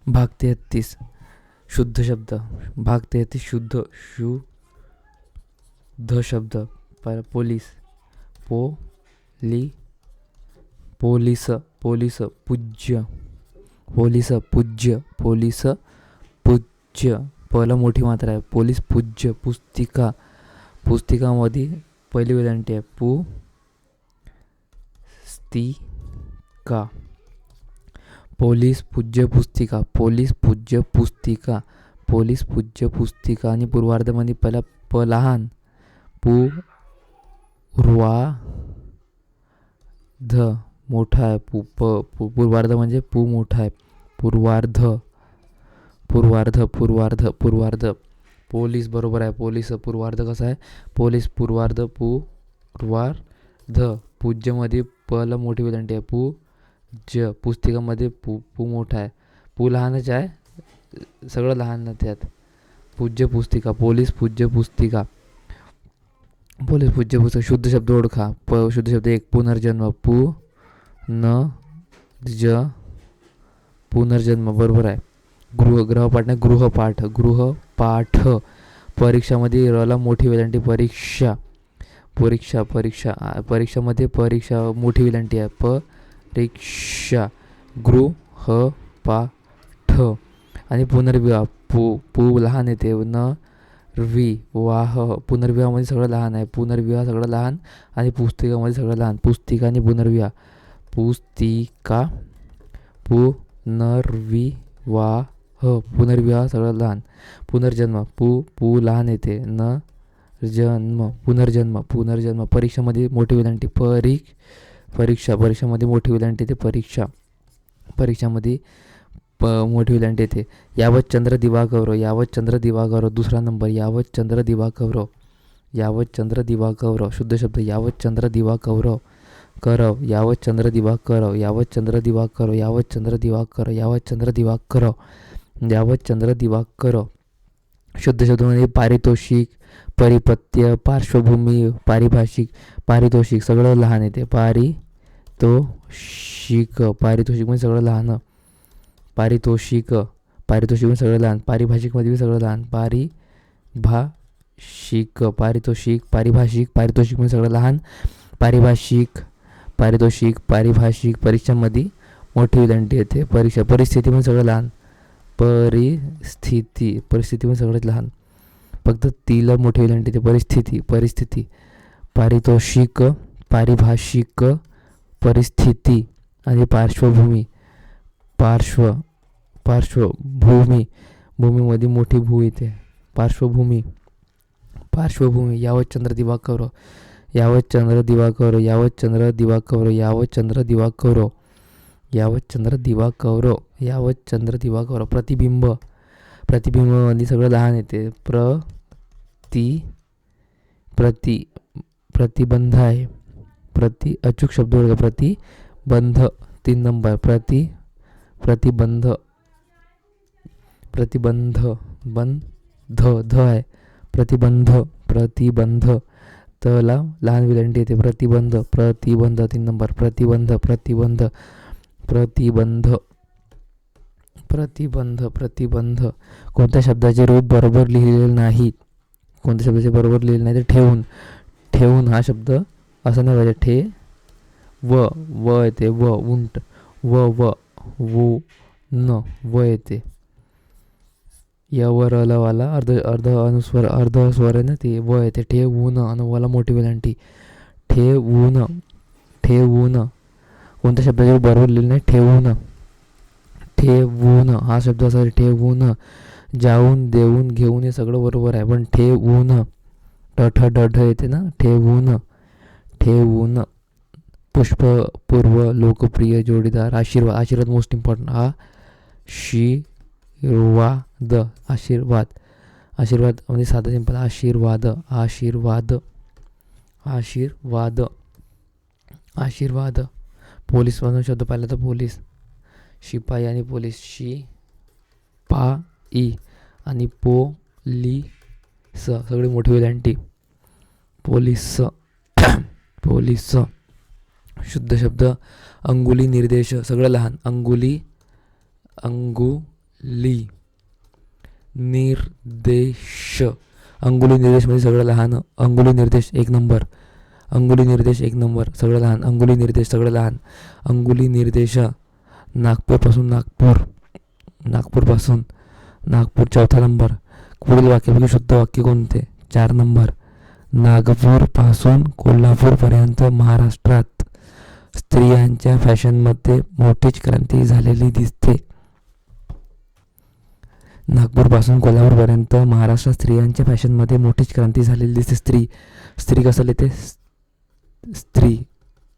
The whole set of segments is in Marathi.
भाग 33 शुद्ध शब्द. भाग 33 शुद्ध शब्द. पोलीस. पोलीस. पूज्य. पोलीस पूज्य. पहिला मोठी मात्रा आहे. पोलीस पूज्य. पुस्तिकामध्ये पहिली वेलांटी आहे. पुस्तिका. पोलीस पूज्य पुस्तिका. पोलीस पूज्य पुस्तिका. आणि पूर्वार्धामध्ये पहिला प लहान. पूर्वार्ध मोठा आहे. पूर्वार्ध म्हणजे पू मोठा आहे. पूर्वार्ध. पोलीस बरोबर आहे. पोलीस पूर्वार्ध कसा आहे? पोलीस पूर्वार्ध. पूज्यमध्ये पला मोठी वेलांटी आहे. पूज्य. पुस्तिकामध्ये पू मोठा आहे. पू लहानच आहे, सगळं लहान ना त्यात. पूज्य पुस्तिका. पोलीस पूज्य पुस्तिका. शुद्ध शब्द ओळखा. शुद्ध शब्द 1 पुनर्जन्म. पुनर्जन्म बरोबर आहे. गृहपाठ. परीक्षामध्ये रला मोठी वेलांटी. परीक्षा. परीक्षामध्ये परीक्षा मोठी वेलांटी आहे. परीक्षा. गृहपाठ. आणि पुनर्विवाह. पू लहान येते. वाह. पुनर्विवाहामध्ये सगळं लहान आहे. पुनर्विवाह सगळं लहान आणि पुस्तिकामध्ये सगळं लहान. पुस्तिका आणि पुनर्विवाह. पुस्तिका. पुनर्विवाह सगळं लहान. पुनर्जन्म. पू लहान येते. पुनर्जन्म. परीक्षामध्ये मोठी वेलांटी. परीक्षामध्ये मोठी वेलांटी येते. परीक्षामध्ये मोठी वेलांटी येते. यावत चंद्र दिवा गौरव. दुसरा नंबर. यावत चंद्र दिवा गौरव. शुद्ध शब्द. यावत चंद्र दिवा करव. यावत चंद्र दिवाकर. शुद्ध शब्दामध्ये पारितोषिक, परिपत्य, पार्श्वभूमी, पारितोषिक सगळं लहान येते. पारितोषिक म्हणजे सगळं लहान. पारितोषिक म्हणजे सगळं लहान. पारिभाषिकमध्ये सगळं लहान. पारितोषिक म्हणजे सगळं लहान. पारिभाषिक. परीक्षामध्ये मोठी वेलांटी येते. परिस्थिती म्हणजे सगळं लहान. परिस्थिती म्हणजे सगळंच लहान. फक्त तिला मोठी वेलांटी येते. परिस्थिती. पारितोषिक, पारिभाषिक, परिस्थिती आणि पार्श्वभूमी. भूमीमध्ये मोठी भू येते. पार्श्वभूमी. यावत चंद्र दिवाकर. प्रतिबिंब सगळं लहान येते. प्रतिबंध आहे. अचूक शब्द ओळखा. प्रतिबंध 3 नंबर. प्रतिबंध ध आहे. प्रतिबंध तला लहान वेलांटी येते. प्रतिबंध 3 नंबर. प्रतिबंध. कोणत्या शब्दाचे रूप बरोबर लिहिलेले नाही. तर ठेवून हा शब्द असा नाही पाहिजे. व येते. उंट. व येते. यावर वाला अर्ध अनुस्वर आहे ना ते. व येते. ठेवून आणि वाला मोठी वेलांटी. ठेवून. कोणत्या शब्दाचे रूप बरोबर लिहिले नाही. ठेवून हा शब्द असा. ठेवून. जाऊन, देऊन, घेऊन हे सगळं बरोबर आहे. पण ठेवून ढ येते ना. ठेवून. पुष्प, पूर्व, लोकप्रिय, जोडीदार, आशीर्वाद मोस्ट इम्पॉर्टंट. आशीर्वाद म्हणजे साधा सिंपल. आशीर्वाद. पोलीस म्हणून शब्द पाहिला तर पोलीस. शिपाई आणि पोलीस. शिपाई आणि पोलीस सगळी मोठी वेलांटी. पोलीस. शुद्ध शब्द अंगुली निर्देश सगळं लहान. अंगुली निर्देश. अंगुली निर्देश म्हणजे सगळं लहान. अंगुली निर्देश 1 नंबर. अंगुली निर्देश 1 नंबर, सगळं लहान. अंगुली निर्देश सगळं लहान. अंगुली निर्देश. नागपूरपासून नागपूरपासून नागपूर 4था नंबर. पुढील वाक्यापैकी शुद्ध वाक्य कोणते? 4 नंबर. नागपूरपासून कोल्हापूरपर्यंत महाराष्ट्रात स्त्रियांच्या फॅशनमध्ये मोठीच क्रांती झालेली दिसते. नागपूरपासून कोल्हापूरपर्यंत महाराष्ट्रात स्त्रियांच्या फॅशनमध्ये मोठीच क्रांती झालेली दिसते. स्त्री कसं लिहिते?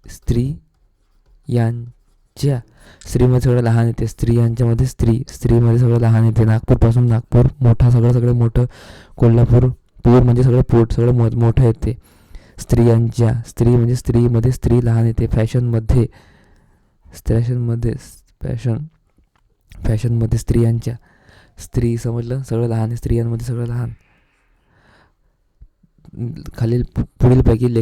स्त्रियांच्या. स्त्रीमध्ये सगळं लहान येते. स्त्रियांच्यामध्ये स्त्रीमध्ये सगळं लहान येते. नागपूरपासून नागपूर मोठा, सगळं मोठं. पूर म्हणजे सगळं पोट, सगळं मोठं येते. स्त्रियांच्या. स्त्री म्हणजे स्त्रीमध्ये स्त्री लहान येते. फॅशनमध्ये स्त्रियांच्या. स्त्री समजलं, सगळं लहान आहे. स्त्रियांमध्ये सगळं लहान. पुढीलपैकी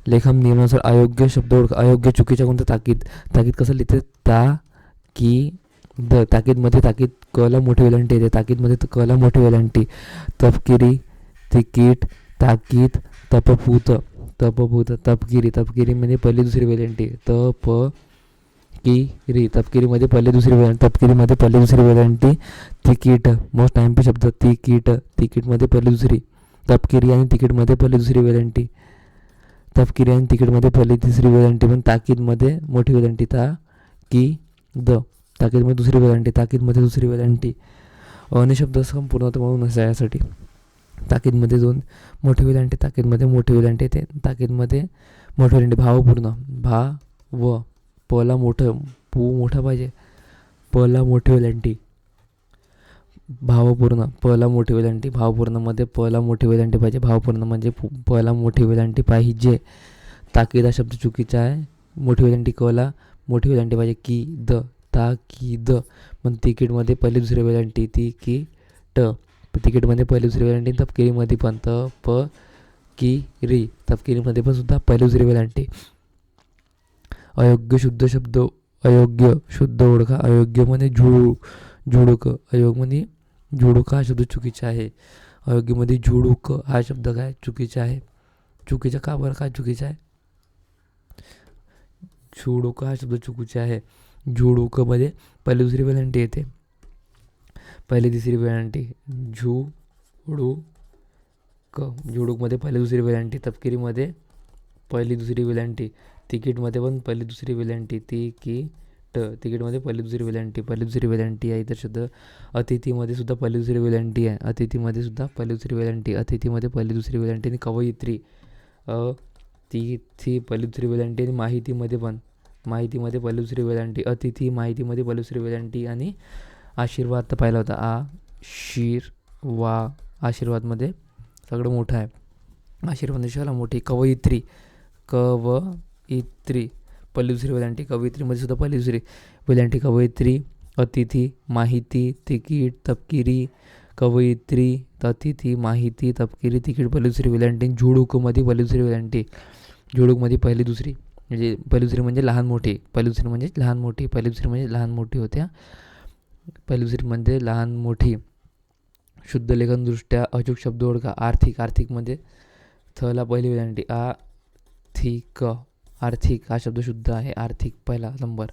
लेखन नियमानुसार अयोग्य शब्द ओळखा. अयोग्य, चुकीच्या कोणतं? ताकीद कसं लिहिते? ताकीदमध्ये कला मोठी वेलांटी येते. ताकीदमध्ये कला मोठी वेलांटी. तपकिरी, तिकीट, ताकीद, तपपूत. तपकिरी म्हणजे पहिली दुसरी वेलांटी. तपकिरीमध्ये पहिली दुसरी वेलांटी. तिकीट, मोस्ट टाइम पे शब्द. तिकीटमध्ये पहिली दुसरी. तपकिरी आणि तिकीटमध्ये पहिली दुसरी वेलांटी. पण ताकीदमध्ये मोठी वेलांटी. ताकीदमध्ये दुसरी वेलांटी. शब्द संपूर्णता म्हणून यासाठी ताकीदमध्ये 2 मोठी वेलांटी. येते. ताकीदमध्ये मोठी वेलांटी. भावपूर्ण. पला मोठं, पू मोठा पाहिजे. पला मोठी वेलांटी. भावपूर्ण, पला मोठी वेलांटी. भावपूर्णमध्ये पला मोठी वेलांटी पाहिजे. भावपूर्ण म्हणजे पला मोठी वेलांटी पाहिजे. ताकीद हा शब्द चुकीचा आहे. मोठी वेलांटी कला मोठी वेलांटी पाहिजे. ताकीद. पण तिकीटमध्ये पहिली दुसरी वेलांटी. तिकीटमध्ये पहिली दुसरी वेलांटी. तपकिरीमध्ये पण तपकिरीमध्ये पण सुद्धा पहिली दुसरी वेलांटी. अयोग्य शुद्ध शब्द. अयोग्य शुद्ध ओळखा. अयोग्य म्हणजे झुडूक. अयोग्यमध्ये झुडूक हा शब्द चुकीचा आहे. अयोग्यमध्ये झुडूक हा शब्द काय? चुकीचा आहे. चुकीचा का बरं? काय चुकीचा आहे? झुडूक हा शब्द चुकीचा आहे. झुडूकमध्ये पहिली दुसरी वेलांटी येते. पहिली तिसरी वेलांटी. झुडूकमध्ये पहिली दुसरी वेलांटी. तपकिरीमध्ये पहिली दुसरी वेलांटी. तिकीटमध्ये पण पहिली दुसरी वेलांटी. तिकीटमध्ये पहिली दुसरी वेलांटी आहे. इतर शब्द. अतिथीमध्ये सुद्धा पहिली दुसरी वेलांटी आहे. अतिथीमध्ये पहिली दुसरी वेलांटी. आणि कवयित्री. तिथी पहिली दुसरी वेलांटी. आणि माहितीमध्ये पहिली दुसरी वेलांटी. अतिथी माहितीमध्ये पहिली दुसरी वेलांटी. आणि आशीर्वाद तर पाहिला होता. आशीर्वादमध्ये सगळं मोठं आहे. आशीर्वाद शाला मोठी. कवयित्री पहिली दुसरी वेलांटी. कवयित्रीमध्ये सुद्धा पहिली दुसरी वेलांटी. कवयित्री. अतिथी, माहिती, तिकीट, तपकिरी. कवयित्री, अतिथी, माहिती, तपकिरी, तिकीट पहिली दुसरी वेलांटी. झुडूकमध्ये पहिली दुसरी वेलांटी. झुडूकमध्ये पहिली दुसरी म्हणजे पहिली दुसरी म्हणजे लहान मोठी. पहिली दुसरी म्हणजे लहान मोठी होत्या. पहिली दुसरीमध्ये लहान मोठी. शुद्ध लेखनदृष्ट्या अचूक शब्द ओळखा. आर्थिकमध्ये थला पहिली वेलांटी. आर्थिक हा शब्द शुद्ध आहे. आर्थिक पहिला नंबर.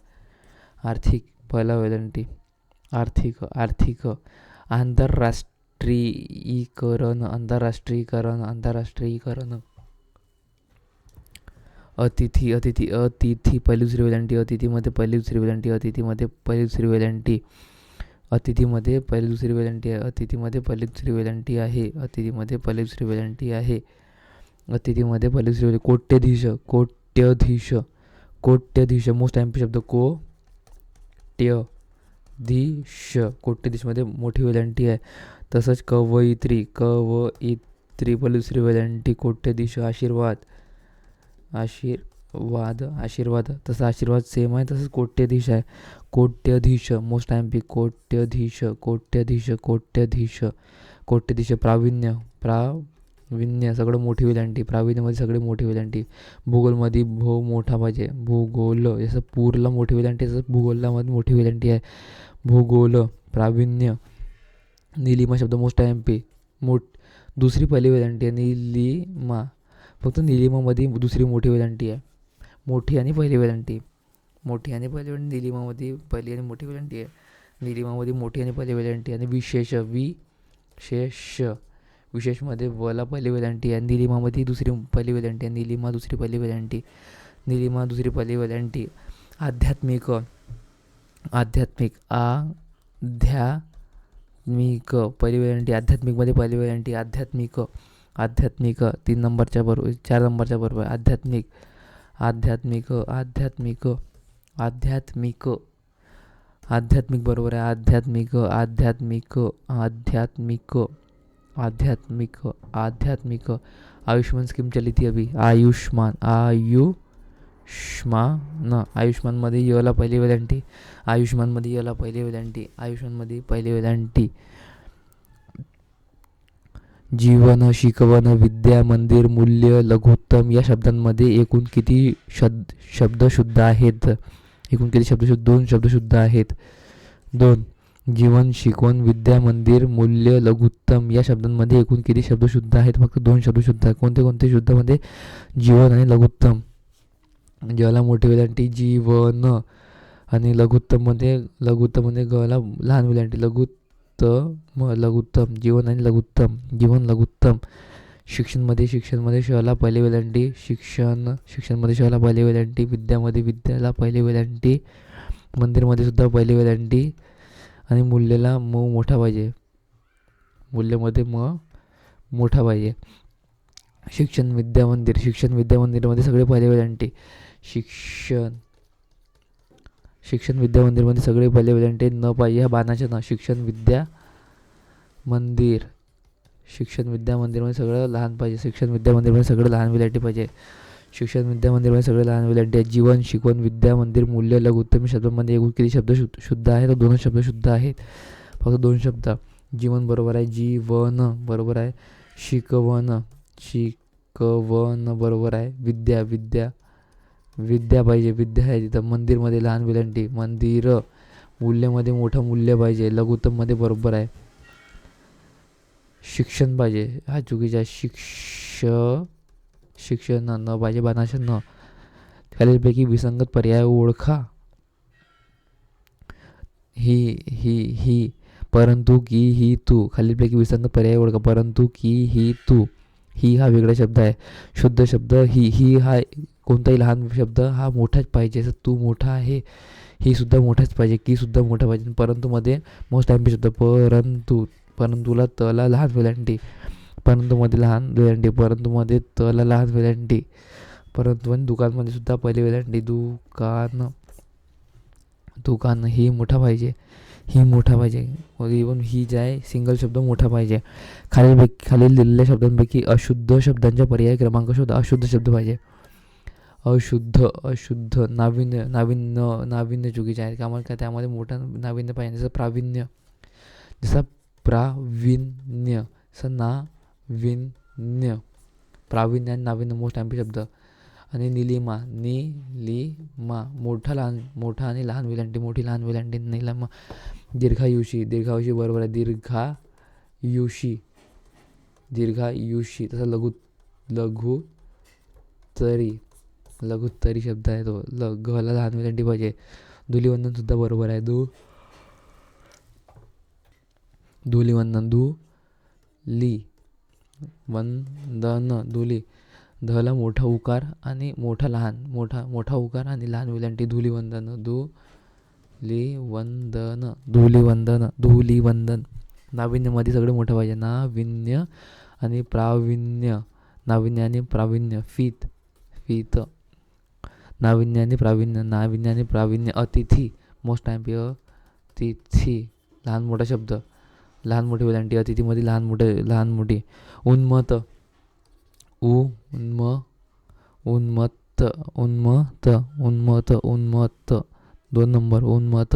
आर्थिक पहिला वेलांटी. आर्थिक. आंतरराष्ट्रीयकरण. अतिथी पहिली दुसरी वेलांटी. अतिथीमध्ये पहिली दुसरी वेलांटी. अतिथीमध्ये पहिली दुसरी वेलांटी आहे. कोट्यधीश मोस्ट टाइम शब्द. कोट्यधीशमध्ये मोठी वेलांटी आहे. तसंच कवयित्री पहिली दुसरी वेलांटी. कोट्यधीश. आशीर्वाद तसं आशीर्वाद सेम आहे. तसंच कोट्यधीश आहे. कोट्यधीश मोस्ट टाइम पी. कोट्यधीश. प्रावीण्य सगळं मोठी वेलांटी. प्रावीण्यमध्ये सगळे मोठी वेलांटी. भूगोलमध्ये मोठा पाहिजे. भूगोल जसं पूरला मोठी वेलांटी तसंच भूगोलामध्ये मोठी वेलांटी आहे. भूगोल, प्रावीण्य. निलिमा शब्द मोठा एम पी. दुसरी पहिली वेलांटी आहे निलिमा. फक्त निलिमामध्ये दुसरी मोठी वेलांटी आहे. मोठी आणि पहिली वेलांटी. मोठी आणि पहिली वेलांटी निलिमामध्ये पहिली आणि मोठी वेलांटी आहे. निलिमामध्ये मोठी आणि पहिली वेलांटी. आणि विशेष विशेष. विशेषमध्ये वला पहिली वेलांटी आहे. निलिमामध्ये दुसरी पहिली वेलांटी आहे. निलिमा दुसरी पहिली वेलांटी. निलिमा दुसरी पहिली वेलांटी. आध्यात्मिक. आध्यात्मिक आध्यात्मिक पहिली वेलांटी. आध्यात्मिकमध्ये पहिली वेलांटी. आध्यात्मिक. आध्यात्मिक 3 नंबरच्या बरोबर 4 नंबरच्या बरोबर. आध्यात्मिक. आध्यात्मिक. आध्यात्मिक. आध्यात्मिक. आध्यात्मिक बरोबर आहे. आध्यात्मिक. आध्यात्मिक. आध्यात्मिक. आध्यात्मिक. आध्यात्मिक. आयुष्मान स्कीम चली थी अभी. आयुष्मान. आयुष्मानमध्ये यला पहिली वेलांटी. आयुष्मानमध्ये यला पहिली वेलांटी. आयुष्मानमध्ये पहिली वेलांटी. जीवन, शिकवण, विद्या, मंदिर, मूल्य, लघुत्तम या शब्दांमध्ये एकूण किती शब्द शुद्ध आहेत? एकूण किती शब्द शुद्ध? 2 शब्द शुद्ध आहेत. 2. जीवन, शिकवण, विद्या, मंदिर, मूल्य, लघुत्तम या शब्दांमध्ये एकूण किती शब्द शुद्ध आहेत? फक्त 2 शब्द शुद्ध आहेत. कोणते कोणते शुद्धमध्ये? जीवन आणि लघुत्तम. ज्याला मोठी वेलांटी जीवन. आणि लघुत्तममध्ये गला लहान वेलांटी लघुत्तम. जीवन आणि लघुत्तम. जीवन लघुत्तम. शिक्षणमध्ये शला पहिली वेलांटी. शिक्षणमध्ये शला पहिली वेलांटी. विद्यामध्ये विद्याला पहिली वेलांटी. मंदिरमध्ये सुद्धा पहिली वेलांटी. आणि मूल्याला मोठा पाहिजे. मूल्यामध्ये मोठा पाहिजे. शिक्षण विद्या मंदिरमध्ये सगळे पहिली वेलांटी. शिक्षण विद्या मंदिरमध्ये सगळे पहिली वेलांटी न पाहिजे. ह्या बाणाच्या न. शिक्षण विद्या मंदिरमध्ये सगळं लहान पाहिजे. शिक्षण विद्या मंदिरमध्ये सगळं लहान वेलांटी पाहिजे. शिक्षण विद्या मंदिरमध्ये सगळे लहान वेलांटी आहेत. जीवन, शिकवण, विद्या, मंदिर, मूल्य, लघुत्तम शब्दांमध्ये एकूण किती शब्द शुद्ध आहेत? 2 शब्द शुद्ध आहेत. फक्त 2 शब्द. जीवन बरोबर आहे. जीवन बरोबर आहे. शिकवण बरोबर आहे. विद्या पाहिजे. विद्या आहे तिथं. मंदिरमध्ये लहान वेलांटी. मंदिर. मूल्यामध्ये मोठं मूल्य पाहिजे. लघुत्तममध्ये बरोबर आहे. शिक्षण पाहिजे. हा चुकीचा आहे. शिक्षण न पाहिजे. बाणाच्या न. खालीलपैकी विसंगत पर्याय ओळखा. ही परंतु, की, ही, तू. खालीलपैकी विसंगत पर्याय ओळखा. परंतु, की, ही, तू. ही हा वेगळा शब्द आहे. शुद्ध शब्द ही हा कोणताही लहान शब्द हा मोठाच पाहिजे. जसं तू मोठा आहे, ही सुद्धा मोठाच पाहिजे. की सुद्धा मोठा पाहिजे. परंतुमध्ये मोस्ट टाइम शब्द परंतुला तला लहान वेलांटी. परंतुमध्ये लहान वेलांटी. परंतुमध्ये तला लहान वेलांटी. परंतु आणि दुकानमध्ये सुद्धा पहिली वेलांटी. दुकान ही मोठा पाहिजे. ही मोठा पाहिजे. इवन ही जे आहे सिंगल शब्द मोठा पाहिजे. खालील दिलेल्या शब्दांपैकी अशुद्ध शब्दांचा पर्याय क्रमांक शोधा. अशुद्ध शब्द पाहिजे. अशुद्ध. नाविन्य चुकीचे आहे. का त्यामध्ये मोठं नाविन्य पाहिजे. जसं प्रावीण्य. नाविन्य. प्रावीण्य आणि नाविन्य मोस्ट टाइम शब्द. आणि निलिमा मोठा आणि लहान वेलांटी. मोठी लहान वेलांटी. निलिमा. दीर्घायुषी बरोबर आहे. दीर्घायुषी. तसं लघुत्तरी शब्द आहे तो. गला लहान वेलांटी पाहिजे. धुलीवंदन सुद्धा बरोबर आहे. धुलीवंदन. धुली. धला मोठा उकार आणि मोठा उकार आणि लहान वेलांटी. धुलीवंदन. नाविन्यमध्ये सगळं मोठं पाहिजे. नाविन्य आणि प्रावीण्य. फीत. नाविन्य आणि प्रावीण्य. अतिथी. मोस्ट टाइम अतिथी. लहान मोठा शब्द. लहान मोठी वेलांटी. अतिथीमध्ये लहान मोठी. उन्मत्त. उन्मत्त 2 नंबर. उन्मत्त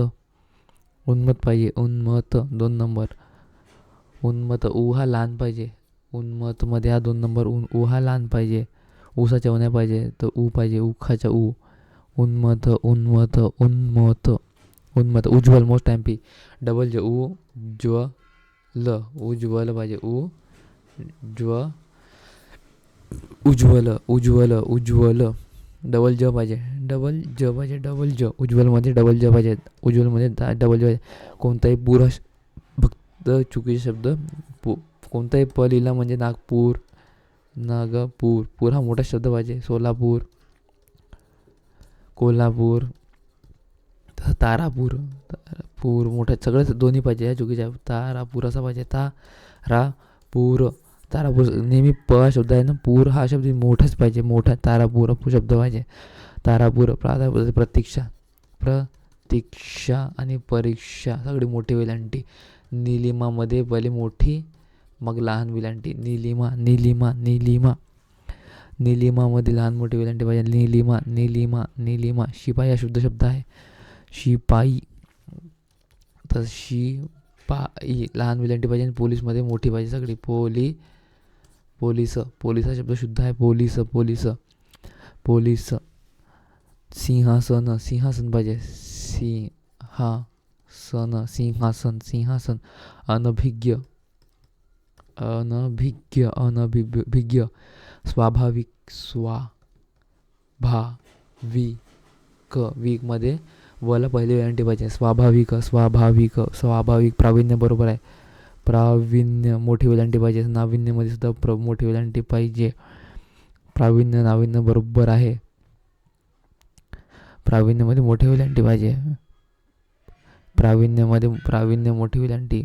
पाहिजे. 2 नंबर. उन्मत्त. ऊ हा लहान पाहिजे. उन्मत्तमध्ये हा 2 नंबर. ऊ हा लहान पाहिजे. ऊसा चवण्या पाहिजे तर ऊ पाहिजे. उखाचा ऊ. उन्मत्त. उन्मत्त. उज्ज्वल मोस्ट टाइम पी. डबल ज उ ज्व ल उज्ज्वल पाहिजे. उज्ज्वल उज्ज्वल उज्ज्वल. डबल ज पाहिजे. डबल ज उज्ज्वलमध्ये डबल ज पाहिजे. उज्ज्वलमध्ये डबल ज पाहिजे. कोणताही पूर फक्त चुकीचे शब्द. कोणताही प लिहिला म्हणजे नागपूर, नागपूर. पूर हा मोठा शब्द पाहिजे. सोलापूर, कोल्हापूर, तारापूर. तारापूर मोठा सगळंच दोन्ही पाहिजे. या चुकीच्या आहे. तारापूर असा पाहिजे. तारापूर. तारापूर नेहमी प हा शब्द आहे ना, पूर हा शब्द मोठाच पाहिजे. मोठा तारापूर शब्द पाहिजे. तारापूर. प्रतीक्षा आणि परीक्षा सगळी मोठी वेलांटी. निलिमामध्ये पहिले मोठी मग लहान वेलांटी. निलिमामध्ये लहान मोठी वेलांटी पाहिजे. निलिमा. शिपाई हा शुद्ध शब्द आहे. शिपाई. तर शिपाई लहान वेलांटी पाहिजे. पोलीसमध्ये मोठी पाहिजे सगळी. पोलीस हा शब्द शुद्ध आहे. पोलीस. सिंहासन पाहिजे. सिंहासन. अनभिज्ञ. स्वाभाविक. वीक मध्ये वला पहिली वेलांटी पाहिजे. स्वाभाविक. प्रावीण्य बरोबर आहे. प्रावीण्य मोठी वेलांटी पाहिजे. नाविन्यमध्ये सुद्धा मोठी वेलांटी पाहिजे. नाविन्य बरोबर आहे. प्रावीण्यमध्ये मोठी वेलांटी पाहिजे. प्रावीण्य मोठी वेलांटी.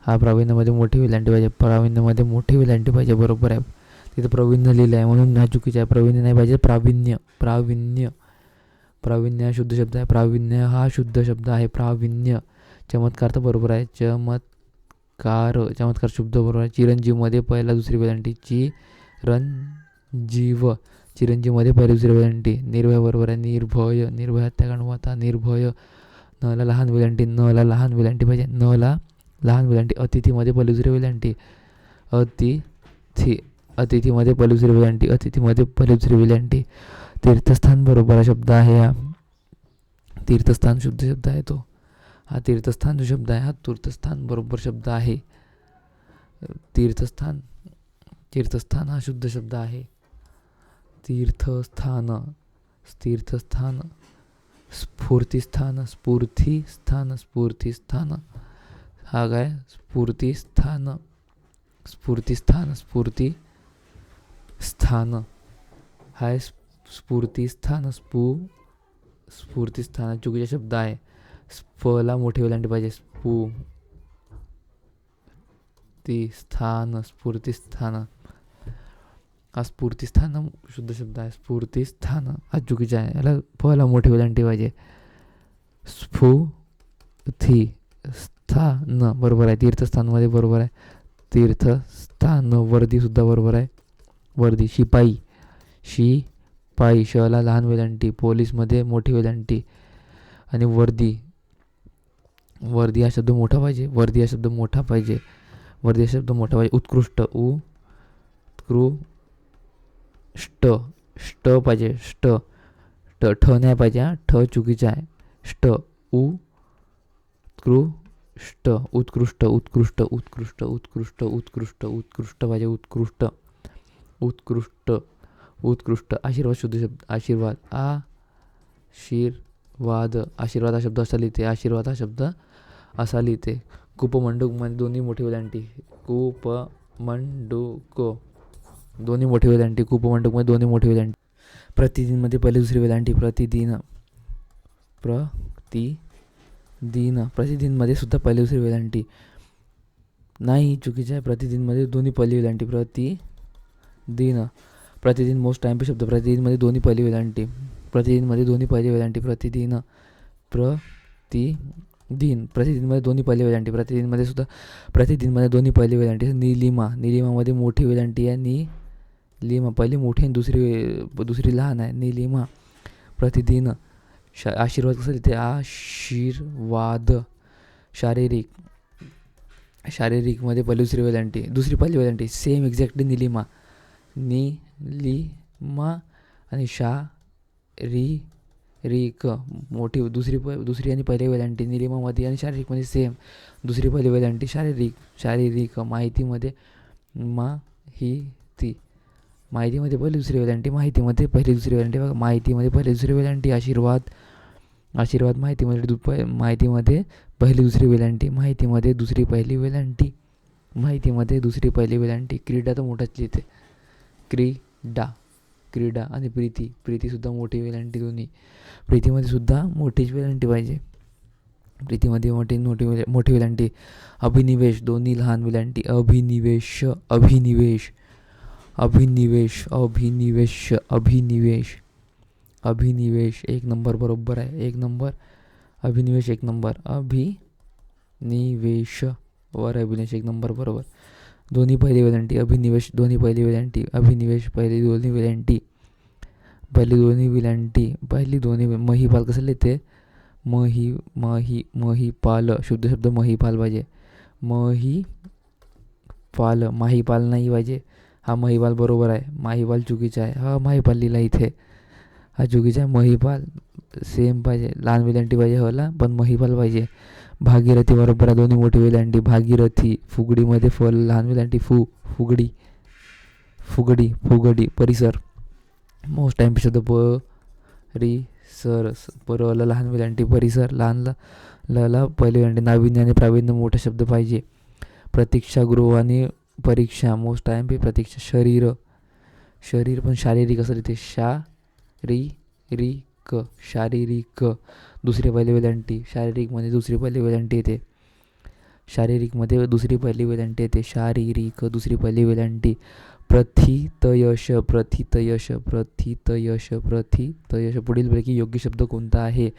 हा प्रावीण्यमध्ये मोठी वेलांटी पाहिजे. बरोबर आहे. तिथं प्रवीण्य लिहिलं आहे म्हणून हा चुकीचा आहे. प्रवीण्य नाही पाहिजे. प्रावीण्य हा शुद्ध शब्द आहे. प्रावीण्य. चमत्कार तर बरोबर आहे. चमत्कार शुद्ध बरोबर आहे. चिरंजीवमध्ये पहिला दुसरी वेलांटी. चिरंजीवमध्ये पहिली दुसरी वेलांटी. निर्भय बरोबर आहे. निर्भय हत्याकांड. निर्भय. न ला लहान वेलांटी पाहिजे. लहान वेलांटी. अतिथीमध्ये पहिली दुसरी वेलांटी. अतिथीमध्ये पहिली दुसरी वेलांटी. तीर्थस्थान बरोबर शब्द आहे. हा तीर्थस्थान शुद्ध शब्द आहे तो. हा तीर्थस्थान जो शब्द आहे हा तीर्थस्थान बरोबर शब्द आहे. तीर्थस्थान हा शुद्ध शब्द आहे. तीर्थस्थान. स्फूर्तिस्थान. हा काय स्फूर्तिस्थान हा आहे स्फूर्तिस्थान चुकीचा शब्द आहे. स्फला मोठी वेलांटी पाहिजे. स्फूर्तिस्थान हा स्फूर्तिस्थान शुद्ध शब्द आहे. स्फूर्तिस्थान हा चुकीचा आहे. याला फला मोठी वेलांटी पाहिजे. स्थान बरोबर आहे. तीर्थस्थानमध्ये बरोबर आहे. तीर्थस्थान. वर्दी सुद्धा बरोबर आहे. वर्दी. शिपाई. शला लहान वेलांटी. पोलीसमध्ये मोठी वेलांटी. आणि वर्दी हा शब्द मोठा पाहिजे. उत्कृष्ट. ष्ट पाहिजे. ठ नाही पाहिजे. ठ चुकीचा आहे. उत्कृष्ट पाहिजे. उत्कृष्ट. आशीर्वाद शुद्ध शब्द. आशीर्वाद हा शब्द असा लिहिते. कूपमंडूकमध्ये दोन्ही मोठी वेलांटी. दोन्ही मोठी वेलांटी. कूपमंडूकमध्ये दोन्ही मोठी वेलांटी. प्रतिदिनमध्ये पहिली दुसरी वेलांटी. प्रतिदिनमध्ये सुद्धा पहिली दुसरी वेलांटी नाही. चुकीचं आहे. प्रतिदिनमध्ये दोन्ही पहिली वेलांटी. प्रतिदिन मोस्ट टाइम पे शब्द. प्रतिदिनमध्ये दोन्ही पहिली वेलांटी. प्रतिदिनमध्ये दोन्ही पहिली वेलांटी. प्रतिदिनमध्ये दोन्ही पहिली वेलांटी. निलिमामध्ये मोठी वेलांटी आहे. पहिली मोठी आणि दुसरी लहान आहे. निलिमा. प्रतिदिन. आशीर्वाद कसं लिहिते. आशीर्वाद. शारीरिकमध्ये पहिली दुसरी वेलांटी. Same exactly. निलिमा आणि रिक मोठी दुसरी आणि पहिली वेलांटी निलिमामध्ये आणि शारीरिकमध्ये सेम. दुसरी पहिली वेलांटी शारीरिक माहितीमध्ये माहिती. माहितीमध्ये पहिली दुसरी वेलांटी माहितीमध्ये पहिली दुसरी वेलांटी. बघा माहितीमध्ये पहिली दुसरी वेलांटी. आशीर्वाद माहितीमध्ये पहिली दुसरी वेलांटी. माहितीमध्ये दुसरी पहिली वेलांटी. क्रीडा तर मोठाच लिहिते. क्रीडा आणि प्रीतीसुद्धा मोठी वेलांटी दोन्ही. प्रीतीमध्ये सुद्धा मोठीच वेलांटी पाहिजे. प्रीतीमध्ये मोठी वेलांटी. अभिनिवेश दोन्ही लहान वेलांटी. अभिनिवेश एक नंबर बरोबर आहे. अभिनिवेश एक नंबर. अभिनिवेश एक नंबर बरोबर. दोन्ही पहिली वेलांटी. अभिनिवेश दोन्ही पहिली वेलांटी. अभिनिवेश पहिली दोन्ही वेलांटी. महिपाल कसं लिहिते? महिपाल शुद्ध शब्द महिपाल पाहिजे. माहिपाल नाही पाहिजे. हा महिपाल बरोबर आहे. माहिपाल चुकीचा आहे. हा महिपाल लिहिला इथे. हा चुकीचा आहे. महिपाल सेम पाहिजे. लहान वेलांटी पाहिजे हला, पण महिपाल पाहिजे. भागीरथी बरोबर आहे. दोन्ही मोठी वेलांटी. भागीरथी. फुगडीमध्ये फल लहान वेलांटी. फुगडी. परिसर मोस्ट टाइम शब्द परिसर. परला लहान वेलांटी. परिसर लहान लला पहिली वेलांटी. नाविन्य आणि प्रावीण्य मोठा शब्द पाहिजे. प्रतीक्षागृह आणि परीक्षा मोस्ट टाइम प्रतीक्षा. शरीर पण शारीरिक असं तिथे. शारीरिक दुसरी पहिली वेलांटी. शारीरिकमध्ये दुसरी पहिली वेलांटी येते. शारीरिक दुसरी पहिली वेलांटी. प्रथितयश. पुढीलपैकी योग्य शब्द कोणता आहे?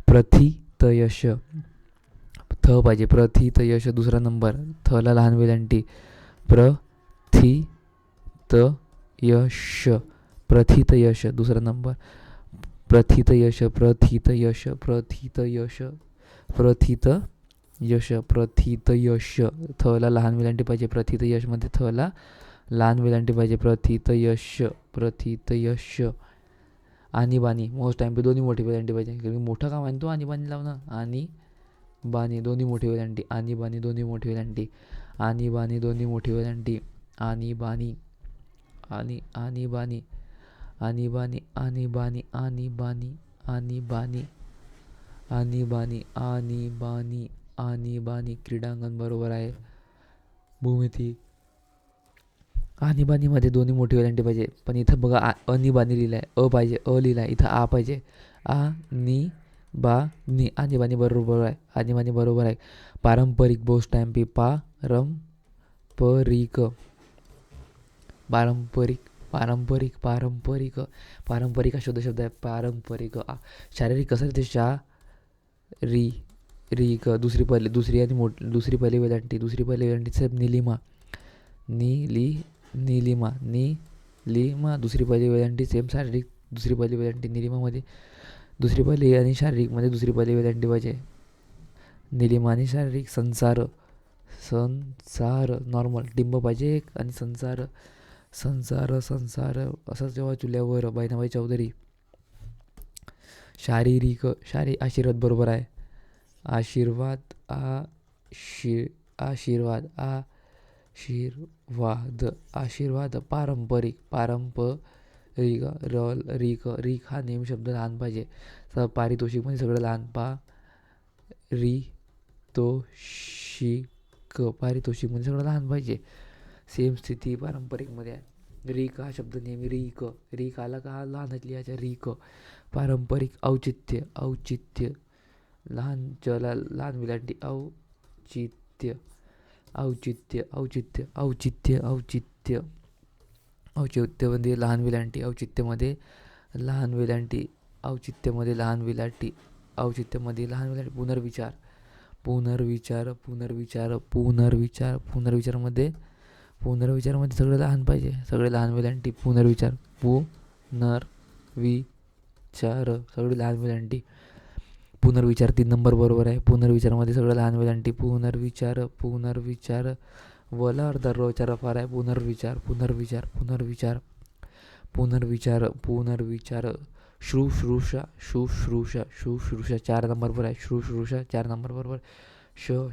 प्रथितयश. थ पाहिजे. प्रथितयश दुसरा नंबर. थला लहान वेलांटी. प्रथितयश दुसरा नंबर. प्रथितयश थला लहान वेलांटी पाहिजे. प्रथितयशमध्ये थला लहान वेलांटी पाहिजे. प्रथितयश. आणीबाणी मोस्ट टाइम दोन्ही मोठी वेलांटी पाहिजे. कारण मोठं काम आहे तो आणीबाणी लावणं. आणीबाणी दोन्ही मोठी वेलांटी. आणीबाणी दोन्ही मोठी वेलांटी. आणीबाणी. क्रीडांगण बरोबर आहे. भूमिती. आणीबाणीमध्ये दोन्ही मोठी वेलांटी पाहिजे. पण इथं बघा अनिबाणी लिहिलं आहे. अ पाहिजे. अ लिहिला आहे इथं. आ पाहिजे. आणीबाणी बरोबर आहे. पारंपरिक बोस्ट टाइम पारंपरिक हा शब्द आहे. पारंपरिक. शारीरिक कसं ते शारीरिक दुसरी पहिली वेलांटी. साहेब निलिमा दुसरी पहिली वेलांटी सेम. शारीरिक दुसरी पहिली वेलांटी. निलिमामध्ये दुसरी पहिली आणि शारीरिकमध्ये दुसरी पहिली वेलांटी पाहिजे. निलिमा आणि शारीरिक. संसार नॉर्मल. डिंब पाहिजे एक आणि संसार असं जेव्हा चुल्यावर. बहिणाबाई चौधरी. शारीरिक आशीर्वाद बरोबर आहे. आशीर्वाद. पारंपरिक रिक हा नेहमी शब्द लहान पाहिजे. पारितोषिकमध्ये सगळं लहान. पारितोषिकमध्ये सगळं लहान पाहिजे. सेम स्थिती पारंपरिकमध्ये आहे. रिक हा शब्द नेहमी रिक आला का लहानच लिहायचा. रिक. पारंपरिक. औचित्य लहान लहान वेलांटी. औचित्यमध्ये लहान वेलांटी. औचित्यमध्ये लहान वेलांटी. पुनर्विचारमध्ये सगळं लहान पाहिजे. सगळे लहान वेलांटी. पुनर्विचार सगळी लहान वेलांटी. पुनर्विचार 3 नंबर बरोबर आहे. पुनर्विचारमध्ये सगळं लहान वेलांटी. पुनर्विचार वला अर्धा रचा रफार आहे. पुनर्विचार शुश्रूषा शुश्रूषा शुश्रूषा 4 नंबर बरोबर आहे. शुश्रूषा 4 नंबर बरोबर.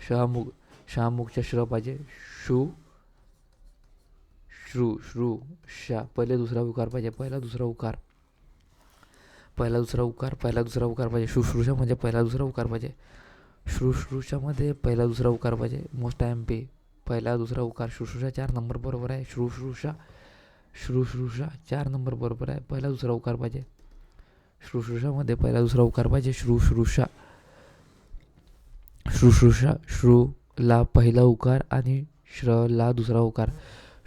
शहामुग शहामुगच्या श्र पाहिजे. शू श्रू शा पहिले दुसरा उकार पाहिजे. पहिला दुसरा उकार पाहिजे. शुश्रूषामध्ये पहिला दुसरा उकार पाहिजे. शुश्रूषामध्ये पहिला दुसरा उकार पाहिजे. मोस्ट एम पी पहिला दुसरा उकार. शुश्रूषा 4 नंबर बरोबर आहे. शुश्रूषा 4 नंबर बरोबर आहे. पहिला दुसरा उकार पाहिजे. शुश्रूषामध्ये पहिला दुसरा उकार पाहिजे. शुश्रूषा श्रू ला पहिला उकार आणि श्र ला दुसरा उकार.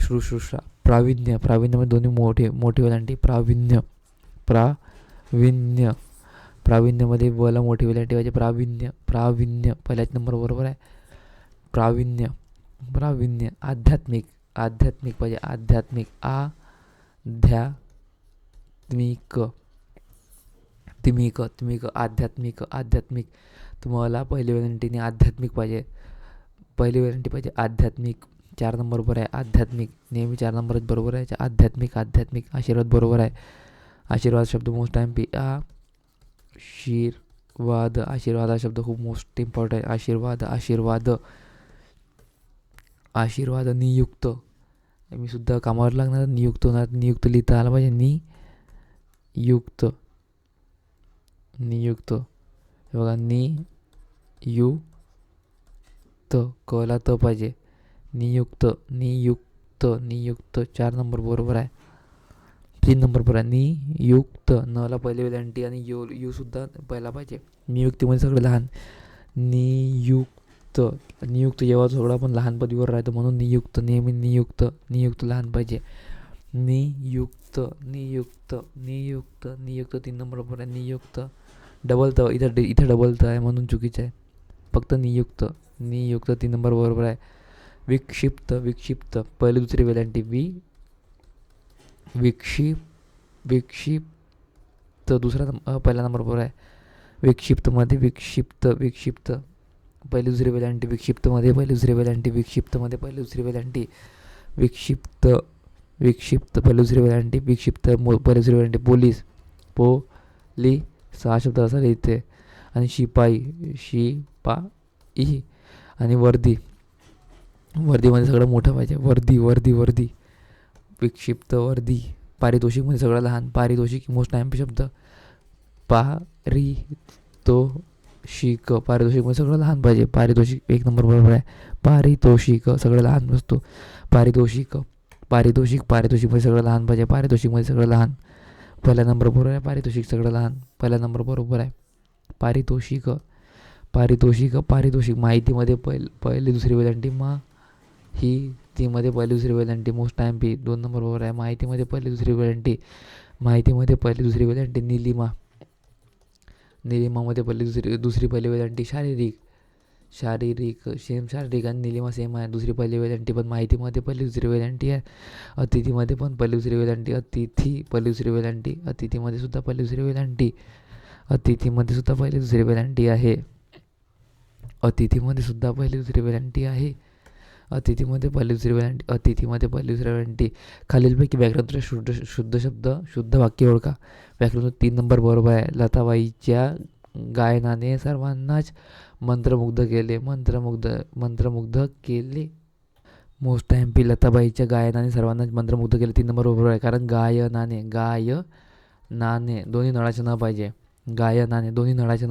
शुश्रूषा. प्रावीण्यमध्ये दोन्ही मोठी वेलांटी. प्रावीण्यमध्ये ला मोठी वेलांटी पाहिजे. प्रावीण्य पहिल्याच नंबर बरोबर आहे. प्रावीण्य. आध्यात्मिक पाहिजे. आध्यात्मिक आध्यात्मिक तुम्हाला पहिली वेलांटीने आध्यात्मिक पाहिजे. पहिली वेलांटी पाहिजे आध्यात्मिक. 4 नंबर बरोबर आहे. आध्यात्मिक नेहमी 4 नंबरच बरोबर आहे. आध्यात्मिक. आशीर्वाद बरोबर आहे. आशीर्वाद शब्द मोस्ट एम पी. आशीर्वाद हा शब्द खूप मोस्ट इम्पॉर्टंट आहे. आशीर्वाद. नियुक्त. मी सुद्धा कामावर लागणार. नियुक्त होणार. नियुक्त लिहिता आला पाहिजे. नियुक्त हे बघा. कला त पाहिजे. नियुक्त 4 नंबर बरोबर आहे. 3 नंबर बरोबर आहे. नियुक्त नला पहिले वेलांटी आणि यू सुद्धा पहिला पाहिजे. नियुक्तीमध्ये सगळं लहान. नियुक्त जेव्हा सगळं आपण लहान पदवीवर राहतो म्हणून नियुक्त. नेहमी नियुक्त लहान पाहिजे. नियुक्त 3 नंबर बरोबर आहे. नियुक्त डबल त इथं डबल त आहे म्हणून चुकीचं आहे. फक्त नियुक्त 3 नंबर बरोबर आहे. विक्षिप्त पहिली दुसरी वेलांटी. विक्षिप्त पहिला नंबर बरोबर आहे. विक्षिप्तमध्ये विक्षिप्त पहिली दुसरी वेलांटी. विक्षिप्तमध्ये पहिली दुसरी वेलांटी. पहिली दुसरी वेलांटी. विक्षिप्त पहिली दुसरी वेलांटी. पहिली दुसरी वेलांटी. पोलीस 6 शब्द असा लिहिते. आणि शिपाई आणि वर्दीमध्ये सगळं मोठं पाहिजे. वर्दी. विक्षिप्त वर्दी. पारितोषिकमध्ये सगळं लहान. पारितोषिक मोस्ट टाइम शब्द. पारितोषिकमध्ये सगळं लहान पाहिजे. पारितोषिक 1 नंबर बरोबर आहे. पारितोषिक सगळं लहान नसतो. पारितोषिकमध्ये सगळं लहान पाहिजे. पारितोषिकमध्ये सगळं लहान. पहिला नंबर बरोबर आहे. पारितोषिक सगळं लहान. पहिला नंबर बरोबर आहे. पारितोषिक माहितीमध्ये पहिली दुसरी वेलांटी. तीमध्ये पहिली दुसरी वेलांटी. मोस्ट टाइम पी 2 नंबर बरोबर आहे. माहितीमध्ये पहिली दुसरी वेलांटी. निलिमामध्ये पहिली दुसरी पहिली वेलांटी. शारीरिक शारीरिक आणि निलिमा सेम आहे. दुसरी पहिली वेलांटी पण माहितीमध्ये पहिली दुसरी वेलांटी आहे. अतिथीमध्ये पण पहिली दुसरी वेलांटी. पहिली दुसरी वेलांटी. अतिथीमध्ये सुद्धा पहिली दुसरी वेलांटी. आहे. अतिथीमध्ये पहिली दुसरी वेलांटी. खालीलपैकी व्याकरणातून शुद्ध वाक्य ओळखा. व्याकरणातून 3 नंबर बरोबर आहे. लताबाईच्या गायनाने सर्वांनाच मंत्रमुग्ध केले. Most M P. लताबाईच्या गायनाने सर्वांनाच मंत्रमुग्ध केले. 3 नंबर बरोबर आहे. कारण गायनाने दोन्ही नळाचे न पाहिजे. गायनाने दोन्ही नळाचे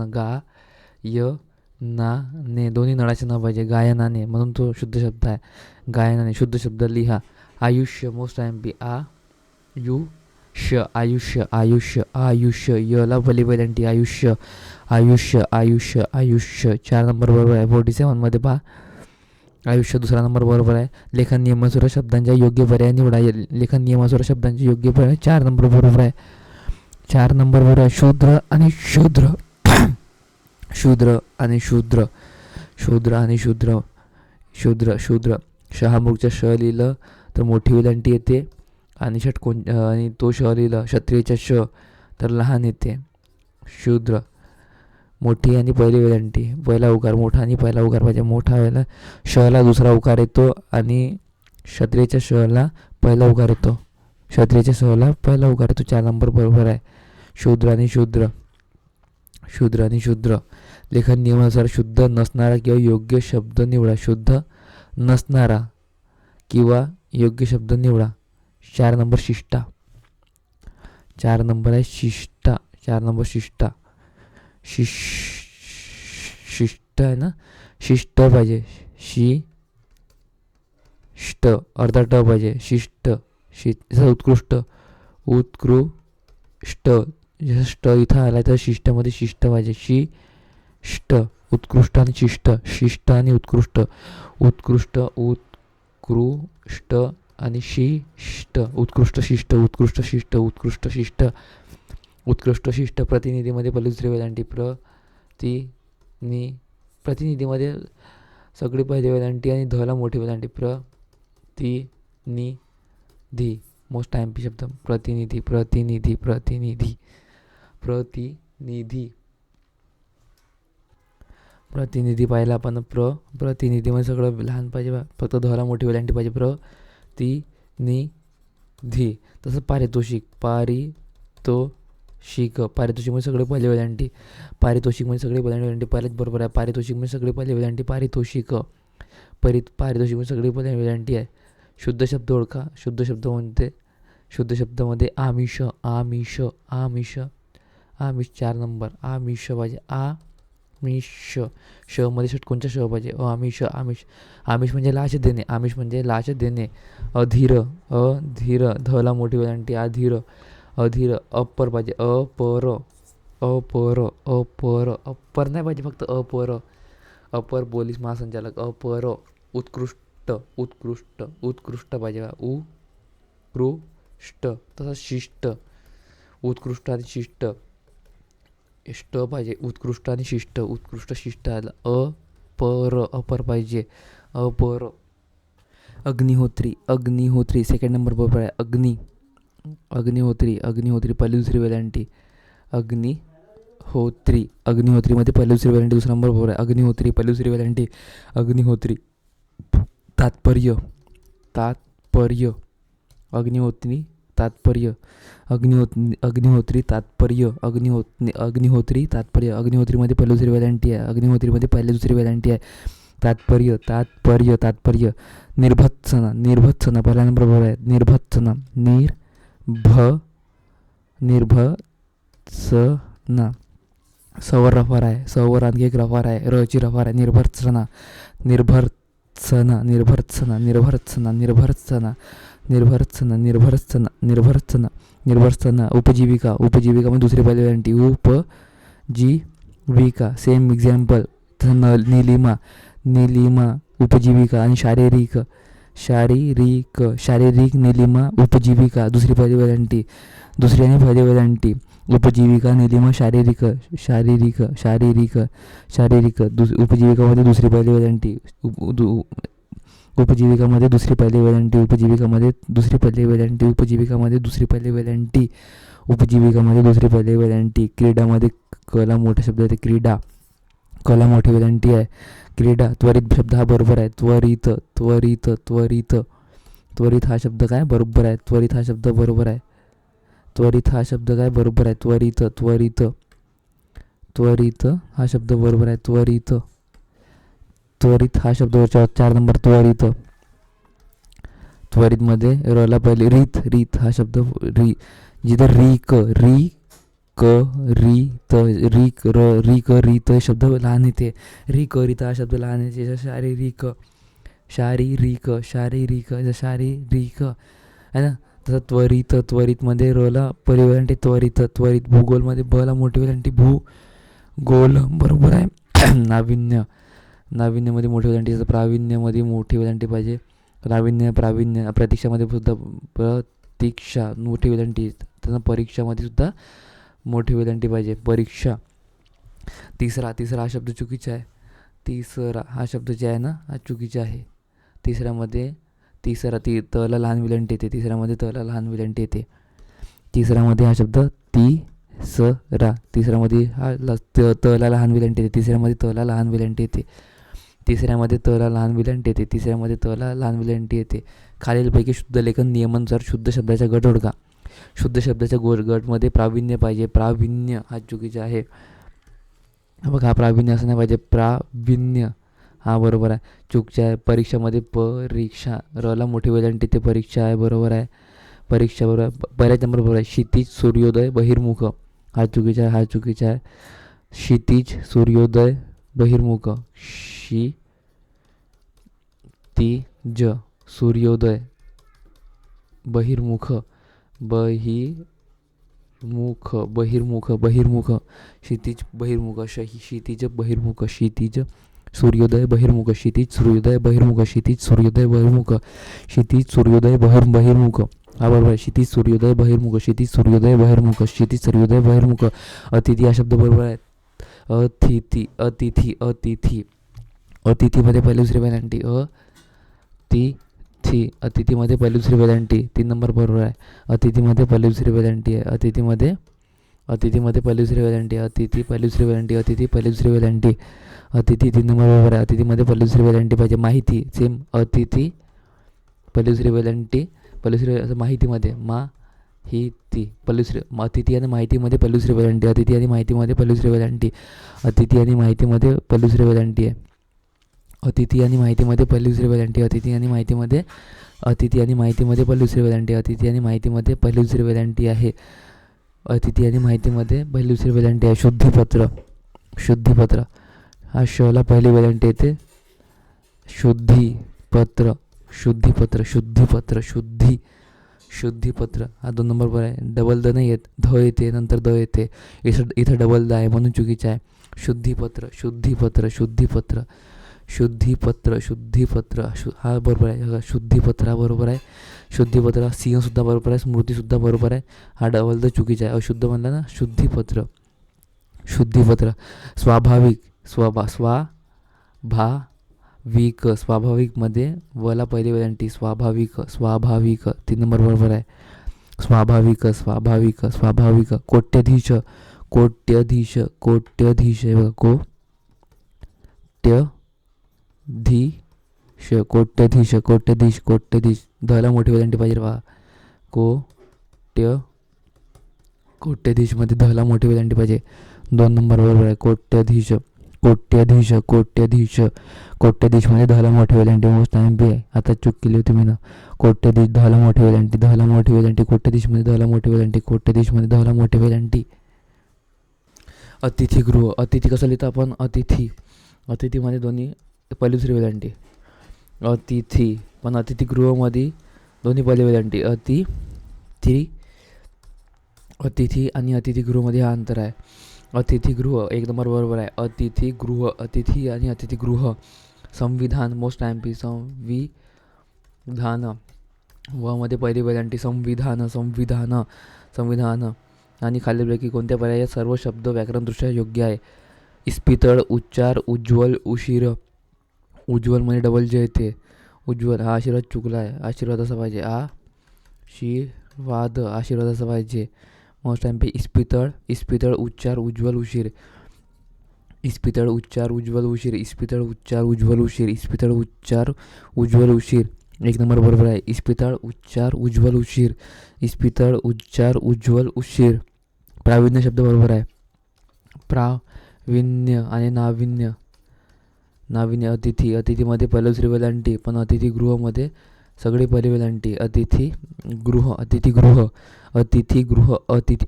न. दोन्ही नळाचे न पाहिजे. गायनाने म्हणून तो शुद्ध शब्द आहे. गायनाने शुद्ध शब्द लिहा. आयुष्य मोस्ट एम पी. आयुष्य यला पहिली वेलांटी. आयुष्य 4 नंबर बरोबर आहे. 47 मध्ये पहा. आयुष्य 2रा नंबर बरोबर आहे. लेखन नियमानुसार शब्दांच्या योग्य पर्याय निवडा. लेखन नियमानुसार शब्दांचे योग्य पर्याय 4 नंबर बरोबर आहे. 4 नंबर बरोबर आहे. शूद्र आणि शूद्र. शहामृगच्या श लिहिलं तर मोठी वेलांटी येते. आणि आणि तो श लिहिलं क्षत्रियच्या श तर लहान येते. शूद्र मोठी आणि पहिली वेलांटी. पहिला उकार मोठा आणि पहिला उकार पाहिजे. मोठा वेळेला शला दुसरा उकार येतो आणि क्षत्रियच्या शला पहिला उकार येतो. 4 नंबर बरोबर आहे. शूद्र आणि शूद्र, शूद्र आणि शूद्र. लेखन नियमानुसार शुद्ध नसणारा किंवा योग्य शब्द निवडा. शुद्ध नसणारा किंवा योग्य शब्द निवडा. 4 नंबर शिष्टा. 4 नंबर आहे शिष्टा. 4 नंबर शिष्टा. शिष्ट आहे ना, शिष्ट पाहिजे. ष्ट अर्धा ट पाहिजे. शिष्ट. उत्कृष्ट. उत्कृष्ट. जसं ष्ट इथं आला तर शिष्टामध्ये शिष्ट पाहिजे. शिष्ट. उत्कृष्ट आणि शिष्ट. शिष्ट आणि उत्कृष्ट. उत्कृष्ट उत्कृष्ट आणि शिष्ट. उत्कृष्ट शिष्ट. उत्कृष्ट शिष्ट. उत्कृष्ट शिष्ट. उत्कृष्ट शिष्ट. प्रतिनिधीमध्ये पहिली दुसरी वेलांटी. प्रतिनिधीमध्ये सगळी पहिली वेलांटी आणि धला मोठी वेलांटी. प्रतिनिधी. मोस्ट टाइम शब्द. प्रतिनिधी. प्रतिनिधी. प्रतिनिधी. प्रतिनिधी. प्रतिनिधी पाहिला आपण. प्रतिनिधीमध्ये सगळं लहान पाहिजे, फक्त धला मोठी वेलांटी पाहिजे. प्रतिनिधी. तसं पारितोषिक. पारितोषिक. पारितोषिकमध्ये सगळे पहिले वेलांटी. पारितोषिकमध्ये सगळे पहिल्या वेलांटी. पहिलेच बरोबर आहे. पारितोषिकमध्ये सगळे पहिले वेलांटी. पारितोषिक. पारितोषिकमध्ये सगळी पहिल्या वेलांटी आहे. शुद्ध शब्द ओळखा. शुद्ध शब्द म्हणते. शुद्ध शब्दामध्ये आमिष. आमिष. आमिष. आमिष 4 नंबर. आमिष पाहिजे. आमिष. श मध्ये षटकोणचा श पाहिजे. आमिष. आमिष. आमिष म्हणजे लाच देणे. आमिष म्हणजे लाच देणे. अधीर. अधीर. धला मोठी वेलांटी. अधीर. अधीर. अपर पाहिजे. अपर. अपर. अपर. अपर नाही पाहिजे, फक्त अपर. अपर पोलीस महासंचालक. अपर. उत्कृष्ट. उत्कृष्ट. उत्कृष्ट पाहिजे. उत्कृष्ट. तसंच शिष्ट. उत्कृष्ट आणि शिष्ट. ष्ट पाहिजे. उत्कृष्ट आणि शिष्ट. उत्कृष्ट शिष्ट आलं. अपर. अपर पाहिजे. अपर. अग्निहोत्री. अग्निहोत्री 2nd नंबर बरोबर आहे. अग्निहोत्री. अग्निहोत्री पहिली दुसरी वेलांटी. अग्निहोत्री. अग्निहोत्रीमध्ये पहिली दुसरी वेलांटी. 2रा नंबर बरोबर आहे. अग्निहोत्री पहिली दुसरी वेलांटी. अग्निहोत्री. तात्पर्य. तात्पर्य. अग्निहोत्री. तात्पर्य. अग्निहोत्री. तात्पर्य. अग्निहोत्री. तात्पर्य. अग्निहोत्रीमध्ये पहिली दुसरी वेलांटी आहे. अग्निहोत्रीमध्ये पहिली दुसरी वेलांटी आहे. तात्पर्य. तात्पर्य. तात्पर्य. निर्भत्सना. निर्भत्सना पहिला नंबर बरोबर आहे. निर्भत्सना. निर्भत्सना. सवर रफार आहे. सवर आणखी एक रफार आहे. रची रफार आहे. निर्भत्सना. निर्भत्सना. निर्भत्सना. निर्भत्सना. निर्भत्सना. निर्भत्सना. निर्भत्सना. निर्भत्सना. निर्भत्सना. उपजीविका. उपजीविकामध्ये दुसरी पहिली वेलांटी. उपजीविका. Same example. निलिमा. निलिमा. उपजीविका आणि शारीरिक. शारीरिक. शारीरिक. निलिमा. उपजीविका. दुसरी पहिली वेलांटी. दुसरी आणि पहिली वेलांटी. उपजीविका. निलिमा. शारीरिक. शारीरिक. शारीरिक. शारीरिक. उपजीविकामध्ये दुसरी पहिली वेलांटी. उपजीविकामध्ये दुसरी पहिली वेलांटी. उपजीविकामध्ये दुसरी पहिली वेलांटी. उपजीविकामध्ये दुसरी पहिली वेलांटी. उपजीविकामध्ये दुसरी पहिली वेलांटी. क्रीडामध्ये कला मोठा शब्द आहे. क्रीडा. कला मोठी वेलांटी आहे. क्रीडा. त्वरित शब्द हा बरोबर आहे. त्वरित. त्वरित. त्वरित. त्वरित हा शब्द काय बरोबर आहे. त्वरित हा शब्द बरोबर आहे. त्वरित हा शब्द काय बरोबर आहे. त्वरित. त्वरित. त्वरित हा शब्द बरोबर आहे. त्वरित. त्वरित हा शब्द 4 नंबर. त्वरित. त्वरितमध्ये रला पहिले रीत. रीत हा शब्द जिथं रीक. रीत शब्द लहान येते. रीत हा शब्द लहान येते. शारीरिक. शारीरिक. शारीरिक. शारीरिक आहे ना. तसं त्वरित. त्वरितमध्ये रला पहिली वेलांटी. त्वरित. त्वरित. भूगोलमध्ये बला मोठी वेलांटी. भूगोल बरोबर आहे. नाविन्य. नाविन्यामध्ये मोठी वेलांटी. जसं प्रावीण्यामध्ये मोठी वेलांटी पाहिजे. प्रावीण्य. प्रावीण्य. प्रतीक्षामध्ये सुद्धा प्रतीक्षा मोठी वेलांटी. तसं परीक्षामध्ये सुद्धा मोठी वेलांटी पाहिजे. परीक्षा. तिसरा. तिसरा हा शब्द चुकीचा आहे. तिसरा हा शब्द जे आहे ना, हा चुकीचा आहे. तिसऱ्यामध्ये तला लहान वेलांटी येते. तिसऱ्यामध्ये तला लहान वेलांटी येते. तिसऱ्यामध्ये हा शब्द तिसरा. तिसऱ्यामध्ये हा तला लहान वेलांटी येते. तिसऱ्यामध्ये तला लहान वेलांटी येते. तिसऱ्यामध्ये तला लहान वेलांटी येते. तिसऱ्यामध्ये तला लहान वेलांटी येते. खालीलपैकी शुद्ध लेखन नियमानुसार शुद्ध शब्दाचा गट ओळखा. शुद्ध शब्दाच्या गटमध्ये प्रावीण्य पाहिजे. प्रावीण्य हा चुकीचा आहे. बघा, हा प्रावीण्य असं नाही पाहिजे. प्रावीण्य हा बरोबर आहे. चुकीचा आहे. परीक्षामध्ये परीक्षा, रला मोठी वेलांटी ते परीक्षा आहे, बरोबर आहे. परीक्षा बरोबर. बऱ्याच नंबर बरोबर आहे. क्षितिज सूर्योदय बहिर्मुख हा चुकीचा आहे. हा चुकीचा आहे. क्षितिज सूर्योदय बहिर्मुख. क्षितिज सूर्योदय बहिर्मुख. बहिर्मुख क्षितिज बहिर्मुख. क्षितिज बहिर्मुख. क्षितिज सूर्योदय बहिर्मुख. क्षितिज सूर्योदय बहिर्मुख. क्षितिज सूर्योदय बहिर्मुख. क्षितिज सूर्योदय बहिर्मुख हा बरोबर आहे. क्षितिज सूर्योदय बहिर्मुख. क्षितिज सूर्योदय बहिर्मुख. क्षितिज सूर्योदय बहिर्मुख. अतिथी हा शब्द बरोबर आहे. अतिथी अतिथी अतिथी अतिथीमध्ये पहिली दुसरी वेलांटी. अतिथीमध्ये पहिली दुसरी वेलांटी. 3 नंबर बरोबर आहे. अतिथीमध्ये पहिली दुसरी वेलांटी आहे. अतिथीमध्ये पहिली दुसरी वेलांटी. अतिथी पहिली दुसरी वेलांटी. अतिथी पहिली दुसरी वेलांटी. अतिथी 3 नंबर बरोबर आहे. अतिथीमध्ये पहिली दुसरी वेलांटी पाहिजे. माहिती सेम. अतिथी पहिली दुसरी वेलांटी. पहिली दुसरी असं माहितीमध्ये माहिती पहिली दुसरी. अतिथी आणि माहितीमध्ये पहिली दुसरी वेलांटी. अतिथी आणि माहितीमध्ये पहिली दुसरी वेलांटी. अतिथी आणि माहितीमध्ये पहिली दुसरी वेलांटी आहे. अतिथी आणि माहितीमध्ये पहिली दुसरी वेलांटी. अतिथी आणि माहितीमध्ये पहिली दुसरी वेलांटी. अतिथी आणि माहितीमध्ये पहिली दुसरी वेलांटी आहे. अतिथी आणि माहितीमध्ये पहिली दुसरी वेलांटी आहे. शुद्धीपत्र. शुद्धीपत्र हा शला पहिली वेलांटी येते. शुद्धीपत्र. शुद्धीपत्र. शुद्धीपत्र. शुद्धीपत्र हा 2 नंबर बरोबर आहे. डबल द नाही येत. ध येते, नंतर द येते. इथं डबल द आहे म्हणून चुकीचं आहे. शुद्धीपत्र. शुद्धीपत्र. शुद्धीपत्र. शुद्धीपत्र. शुद्धीपत्र हा बरोबर आहे. शुद्धीपत्र हा बरोबर आहे. शुद्धीपत्र. सिंहसुद्धा बरोबर आहे. स्मृतीसुद्धा बरोबर आहे. हा डबल द चुकीचा आहे. अशुद्ध म्हणला ना. शुद्धीपत्र. शुद्धीपत्र. स्वाभाविक. स्वाभाविकमध्ये वला पहिली वेलांटी. स्वाभाविक. 3 नंबर बरोबर आहे. स्वाभाविक. कोट्यधीश. कोट्यधीश. बघा, कोट्यधीश. धला मोठी वेलांटी पाहिजे बघा. कोट्यधीशमध्ये धला मोठी वेलांटी पाहिजे. 2 नंबर बरोबर आहे. कोट्यधीश. कोट्यधीशमध्ये धला मोठी वेलांटी. मोस्ट टाइम बी आहे. आता चूक केली होती मी ना. कोट्यधीश धला मोठी वेलांटी. कोट्यधीशमध्ये धला मोठी वेलांटी. कोट्यधीशमध्ये धला मोठी वेलांटी. अतिथीगृह. अतिथी कसं लिहितं आपण? अतिथीमध्ये दोन्ही पहिली दुसरी वेलांटी. अतिथी पण अतिथीगृहमध्ये दोन्ही पहिली वेलांटी. अतिथी आणि अतिथीगृहमध्ये हा अंतर आहे. अतिथीगृह 1 नंबर बरोबर आहे. अतिथीगृह. अतिथी आणि अतिथीगृह. संविधान. Most time P. संविधान व मध्ये पहिली वेलांटी. संविधान आणि खालीलपैकी कोणत्या पर्यायात सर्व शब्द व्याकरणदृष्ट्या योग्य आहे? इस्पितळ. उच्चार. उज्ज्वल. उशीर. उज्ज्वलमध्ये डबल जे येते. उज्ज्वल हा आशीर्वाद चुकला आहे. आशीर्वाद असा पाहिजे. आशीर्वाद असा पाहिजे. मोस्ट टाइम पे. इस्पितळ. उच्चार. उज्ज्वल. उशीर. इस्पितळ. उच्चार. उज्ज्वल. उशीर. इस्पितळ. उच्चार. उज्ज्वल. उशीर. इस्पितळ. उच्चार. उज्ज्वल. उशीर. 1 नंबर बरोबर आहे. इस्पितळ. उच्चार. उज्ज्वल. उशीर. इस्पितळ. उच्चार. उज्ज्वल. उशीर. प्रावीण्य शब्द बरोबर आहे. प्रावीण्य आणि नाविन्य. अतिथीमध्ये पहिली दुसरी वेलांटी. पण अतिथीगृहमध्ये सगळी पहिली वेलांटी. अतिथीगृह.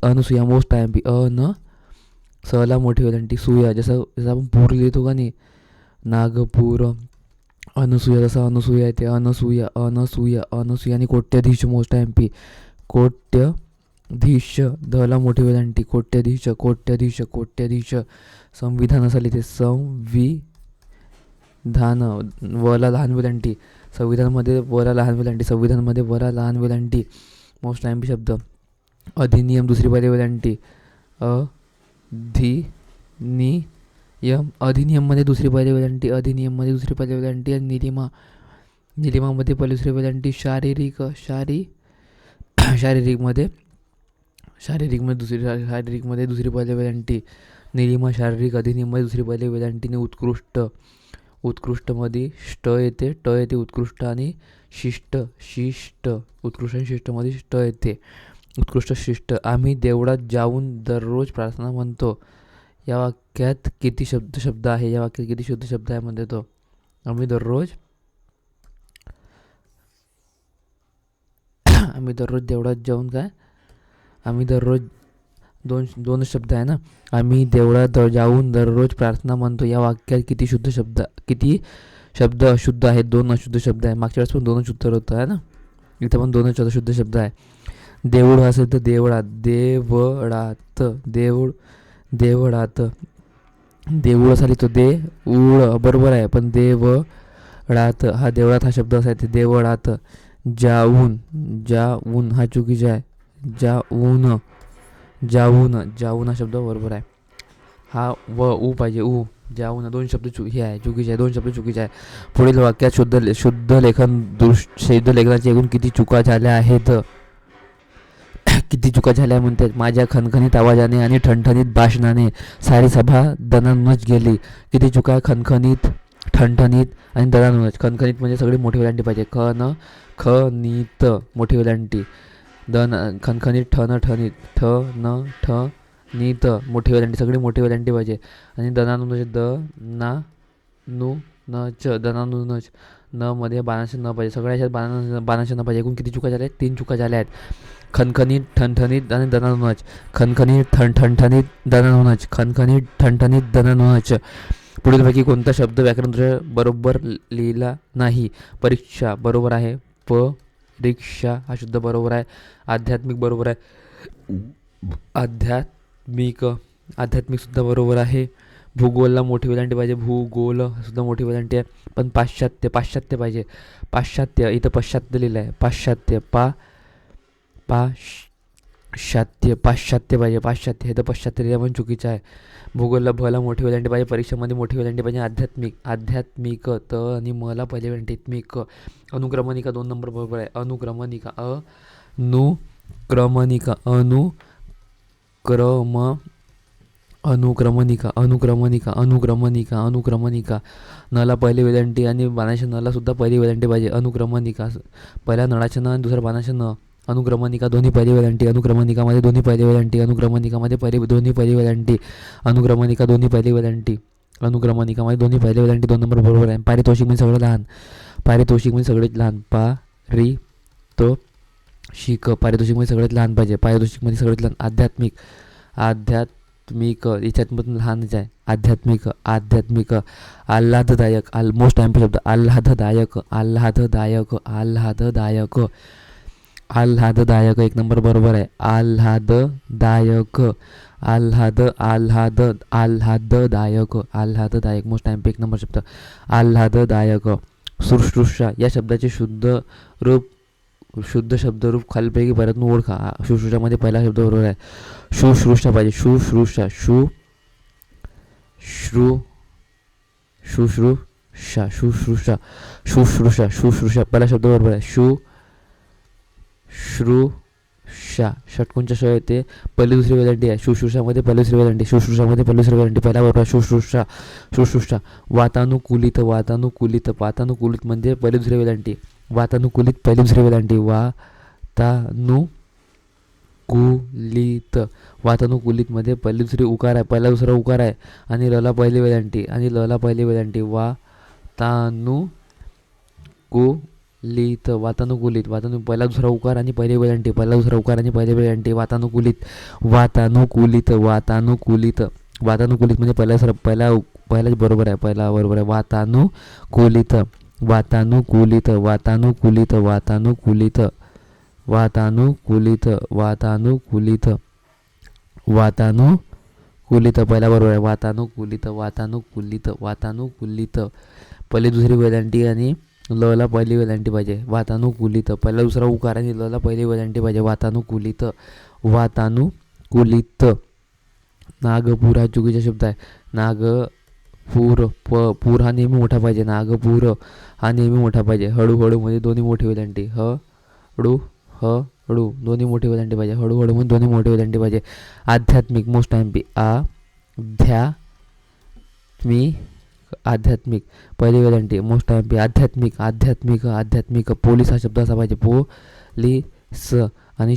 अनसुया. मोस्ट टाइम पी. सला मोठी वेलांटी. सुया. जसं आपण पूर लिहितो का नाही. नागपूर. अनसुया. जसं अनसुया येते. अनसुया आणि कोट्यधीश. मोस्ट टाइम पी. कोट्यधीश. धला मोठी वेलांटी. कोट्यधीश. संविधान असं लिहिते. संविधान. वला लहान वेलांटी. संविधानमध्ये वला लहान वेलांटी. मोस्ट टाइम पी शब्द. अधिनियम. दुसरी पहिली वेलांटी. अधिनियममध्ये दुसरी पहिली वेलांटी. आणि निलिमामध्ये पहिली दुसरी वेलांटी. शारीरिकमध्ये दुसरी पहिली वेलांटी. निलिमा. शारीरिक. अधिनियममध्ये दुसरी पहिली वेलांटी. उत्कृष्ट. उत्कृष्टमध्ये ष्ट येते. उत्कृष्ट आणि शिष्ट. उत्कृष्ट आणि शिष्टमध्ये ष्ट येते. उत्कृष्ट शिष्ट. आम्ही देवळात जाऊन दररोज प्रार्थना म्हणतो. या वाक्यात किती शब्द आहे? या वाक्यात किती शुद्ध शब्द आहे म्हणते तो. आम्ही दररोज आम्ही दररोज देवळात जाऊन काय, आम्ही दररोज दोनच शब्द आहे ना. आम्ही देवळात जाऊन दररोज प्रार्थना म्हणतो. या वाक्यात किती शब्द अशुद्ध आहेत? 2 अशुद्ध शब्द आहे. मागच्या वेळेस पण 2च उत्तर होतं आहे ना. इथं पण 2च अशुद्ध शब्द आहे. देऊळ असेल तर देवळात, देवळात. देऊळ असाली तो देऊळ बरोबर आहे, पण देवळात हा देवळात हा शब्द असा आहे. देवळात जाऊन हा चुकीचा आहे. जाऊन हा शब्द बरोबर आहे. हा ऊ पाहिजे, ऊ. जाऊन 2 शब्द हे आहे, चुकीचे आहे. 2 शब्द चुकीचे आहे. पुढील वाक्यात शुद्ध लेखनाचे एकूण किती चुका झाल्या आहेत? किती चुका झाल्या म्हणतात. माझ्या खणखणीत आवाजाने आणि ठणठणीत भाषणाने सारी सभा दणाणूनच गेली. किती चुका आहे? खणखणीत, ठणठणीत आणि दणाणूनच. खणखणीत म्हणजे सगळी मोठी वेलांटी पाहिजे. खणीत मोठी वेलांटी. खणखणीत, ठणीत मोठी वेलांटी, सगळी मोठी वेलांटी पाहिजे. आणि दणाणूनच, दणाणूनच. न मध्ये बाणाचे न पाहिजे. सगळ्या ह्याच्यात बाणाचे न पाहिजे. एकूण किती चुका झाल्या आहेत? 3 चुका झाल्या आहेत. खणखणीत, ठणठणीत आणि दणाणूनच. खणखणीत, ठणठणीत, दणाणूनच. खणखणीत, ठणठणीत, दणाणूनच. पुढीलपैकी कोणता शब्द व्याकरण बरोबर लिहिला नाही? परीक्षा बरोबर आहे. परीक्षा हा शब्द बरोबर आहे. आध्यात्मिक बरोबर आहे. आध्यात्मिक सुद्धा बरोबर आहे. भूगोलला मोठी वेलांटी पाहिजे. भूगोल सुद्धा मोठी वेलांटी आहे. पण पाश्चात्य पाहिजे. पाश्चात्य इथं पाश्चात्य लिहिलं आहे. पाश्चात्य पाहिजे. पाश्चात्य हे तर पाश्चात्य लिहिलं पण चुकीचं आहे. भूगोलला भला मोठी वेलांटी पाहिजे. परीक्षेमध्ये मोठी वेलांटी पाहिजे. आध्यात्मिक त आणि मला पहिली वेलांटी त्मिक. अनुक्रमणिका 2 नंबर बरोबर आहे. अनुक्रमणिका अनुक्रमणिका. नला पहिली वेलांटी आणि बाणाच्या नला सुद्धा पहिली वेलांटी पाहिजे. अनुक्रमणिका पहिल्या नळाच्या न आणि दुसऱ्या बाणाच्या न. अनुक्रमणिका दोन्ही पहिली वेलांटी. अनुक्रमणिकामध्ये दोन्ही पहिली वेलांटी. अनुक्रमणिकामध्ये दोन्ही पहिली वेलांटी. अनुक्रमणिका दोन्ही पहिली वेलांटी. अनुक्रमणिकामध्ये दोन्ही पहिली वेलांटी 2 नंबर बरोबर आहे. पारितोषिक म्हणजे सगळं लहान. पारितोषिक म्हणजे सगळेच लहान. पारितोषिक म्हणजे सगळ्यात लहान पाहिजे. पारितोषिक म्हणजे सगळ्यात लहान. आध्यात्मिक याच्यात पण लहानच आहे. आध्यात्मिक. आल्हाददायक. मोस्ट टाइम शब्द. आल्हाददायक 1 नंबर बरोबर आहे. आल्हाददायक मोस्ट टाइम 1 नंबर शब्द. आल्हाददायक. शुश्रूषा या शब्दाचे शुद्ध शब्दरूप खालीलपैकी परत ओळखा. शुश्रूषामध्ये पहिला शब्द बरोबर आहे. शुश्रूषा पाहिजे. शुश्रूषा पहिला शब्द बरोबर आहे. शुश्रूषा षटकोणच्या श येते. पहिली दुसरी वेलांटी आहे. शुश्रूषामध्ये पहिली दुसरी वेलांटी. पहिला बरोबर. शुश्रूषा. वातानुकूलित म्हणजे पहिली दुसरी वेलांटी. वातानुकूलित पहिली दुसरी वेलांटी. वातानुकूलित मध्ये पहिली दुसरी उकार आहे. पहिला दुसरा उकार आहे आणि लला पहिली वेलांटी. वातानुकूलित पहिला दुसरा उकार आणि पहिली वेलांटी. वातानुकूलित म्हणजे पहिलाच बरोबर आहे. पहिला बरोबर आहे. वातानुकूलित. पहिला बरोबर आहे. वातानुकूलित. पहिली दुसरी वेलांटी आणि लला पहिली वेलांटी पाहिजे. वातानुकूलित. पहिला दुसरा उकार आणि लला पहिली वेलांटी पाहिजे. वातानुकूलित. नागपूर हा चुकीचा शब्द आहे. पूर हा नेहमी मोठा पाहिजे. नागपूर हा नेहमी मोठा पाहिजे. हळूहळू मध्ये दोन्ही मोठी वेलांटी. हळू दोन्ही मोठी वेलांटी पाहिजे. हळूहळू मध्ये दोन्ही मोठी वेलांटी पाहिजे. आध्यात्मिक मोस्ट टाइम आध्यात्मिक पहिली वेलांटी. मोस्ट टाइम आध्यात्मिक. पोलीस हा शब्द असा पाहिजे. पोलीस आणि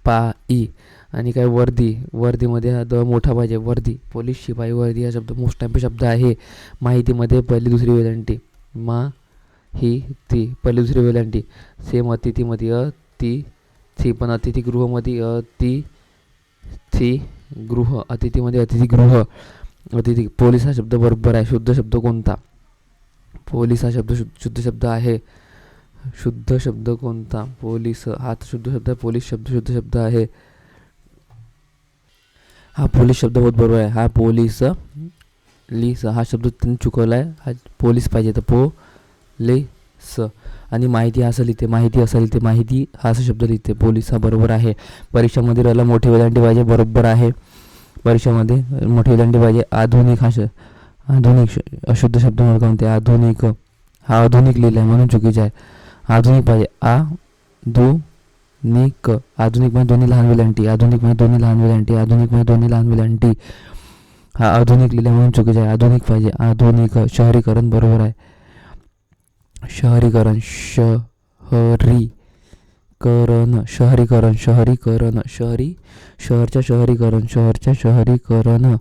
शिपाई. आणि काय वर्दी, वर्दीमध्ये हा द मोठा पाहिजे, वर्दी. पोलीस, शिपाई, वर्दी हा शब्द मोस्ट टाईप शब्द आहे. माहितीमध्ये पहिली दुसरी वेलांटी, मा ही ती पहिली दुसरी वेलांटी. सेम अतिथीमध्ये अति थी, पण अतिथीगृहमध्ये अतिथीगृह, अतिथीमध्ये अतिथीगृह, अतिथी. पोलीस हा शब्द बरोबर आहे. शुद्ध शब्द कोणता? पोलीस हा शब्द शुद्ध शब्द आहे. शुद्ध शब्द कोणता? पोलीस हा शुद्ध शब्द आहे. पोलीस शब्द शुद्ध शब्द आहे. हा पोलीस शब्द बहुत बरोबर आहे. हा पोलीस लिस हा शब्द त्यांनी चुकवला आहे. हा पोलीस पाहिजे तर पोलीस. आणि माहिती हा असं लिहिते, माहिती असं लिहिते, माहिती हा असा शब्द लिहिते. पोलीस हा बरोबर आहे. परीक्षामध्ये रला मोठी वेलांटी पाहिजे, बरोबर आहे. परीक्षामध्ये मोठी वेलांटी पाहिजे. आधुनिक हा आधुनिक अशुद्ध शब्द मला कोणते? आधुनिक हा आधुनिक लिहिला आहे म्हणून चुकीचं आहे. आधुनिक पाहिजे. आधुनिक, आधुनिकमध्ये दोन्ही लहान वेलांटी, आधुनिकमध्ये दोन्ही लहान वेलांटी, आधुनिकमध्ये दोन्ही लहान वेलांटी. हा आधुनिक लिहिला म्हणून चुकीचं आहे. आधुनिक पाहिजे. आधुनिक. शहरीकरण बरोबर आहे. शहरीकरण, शहरीकरण, शहरीकरण, शहरीकरण, शहरच्या शहरीकरण, शहरच्या शहरीकरण.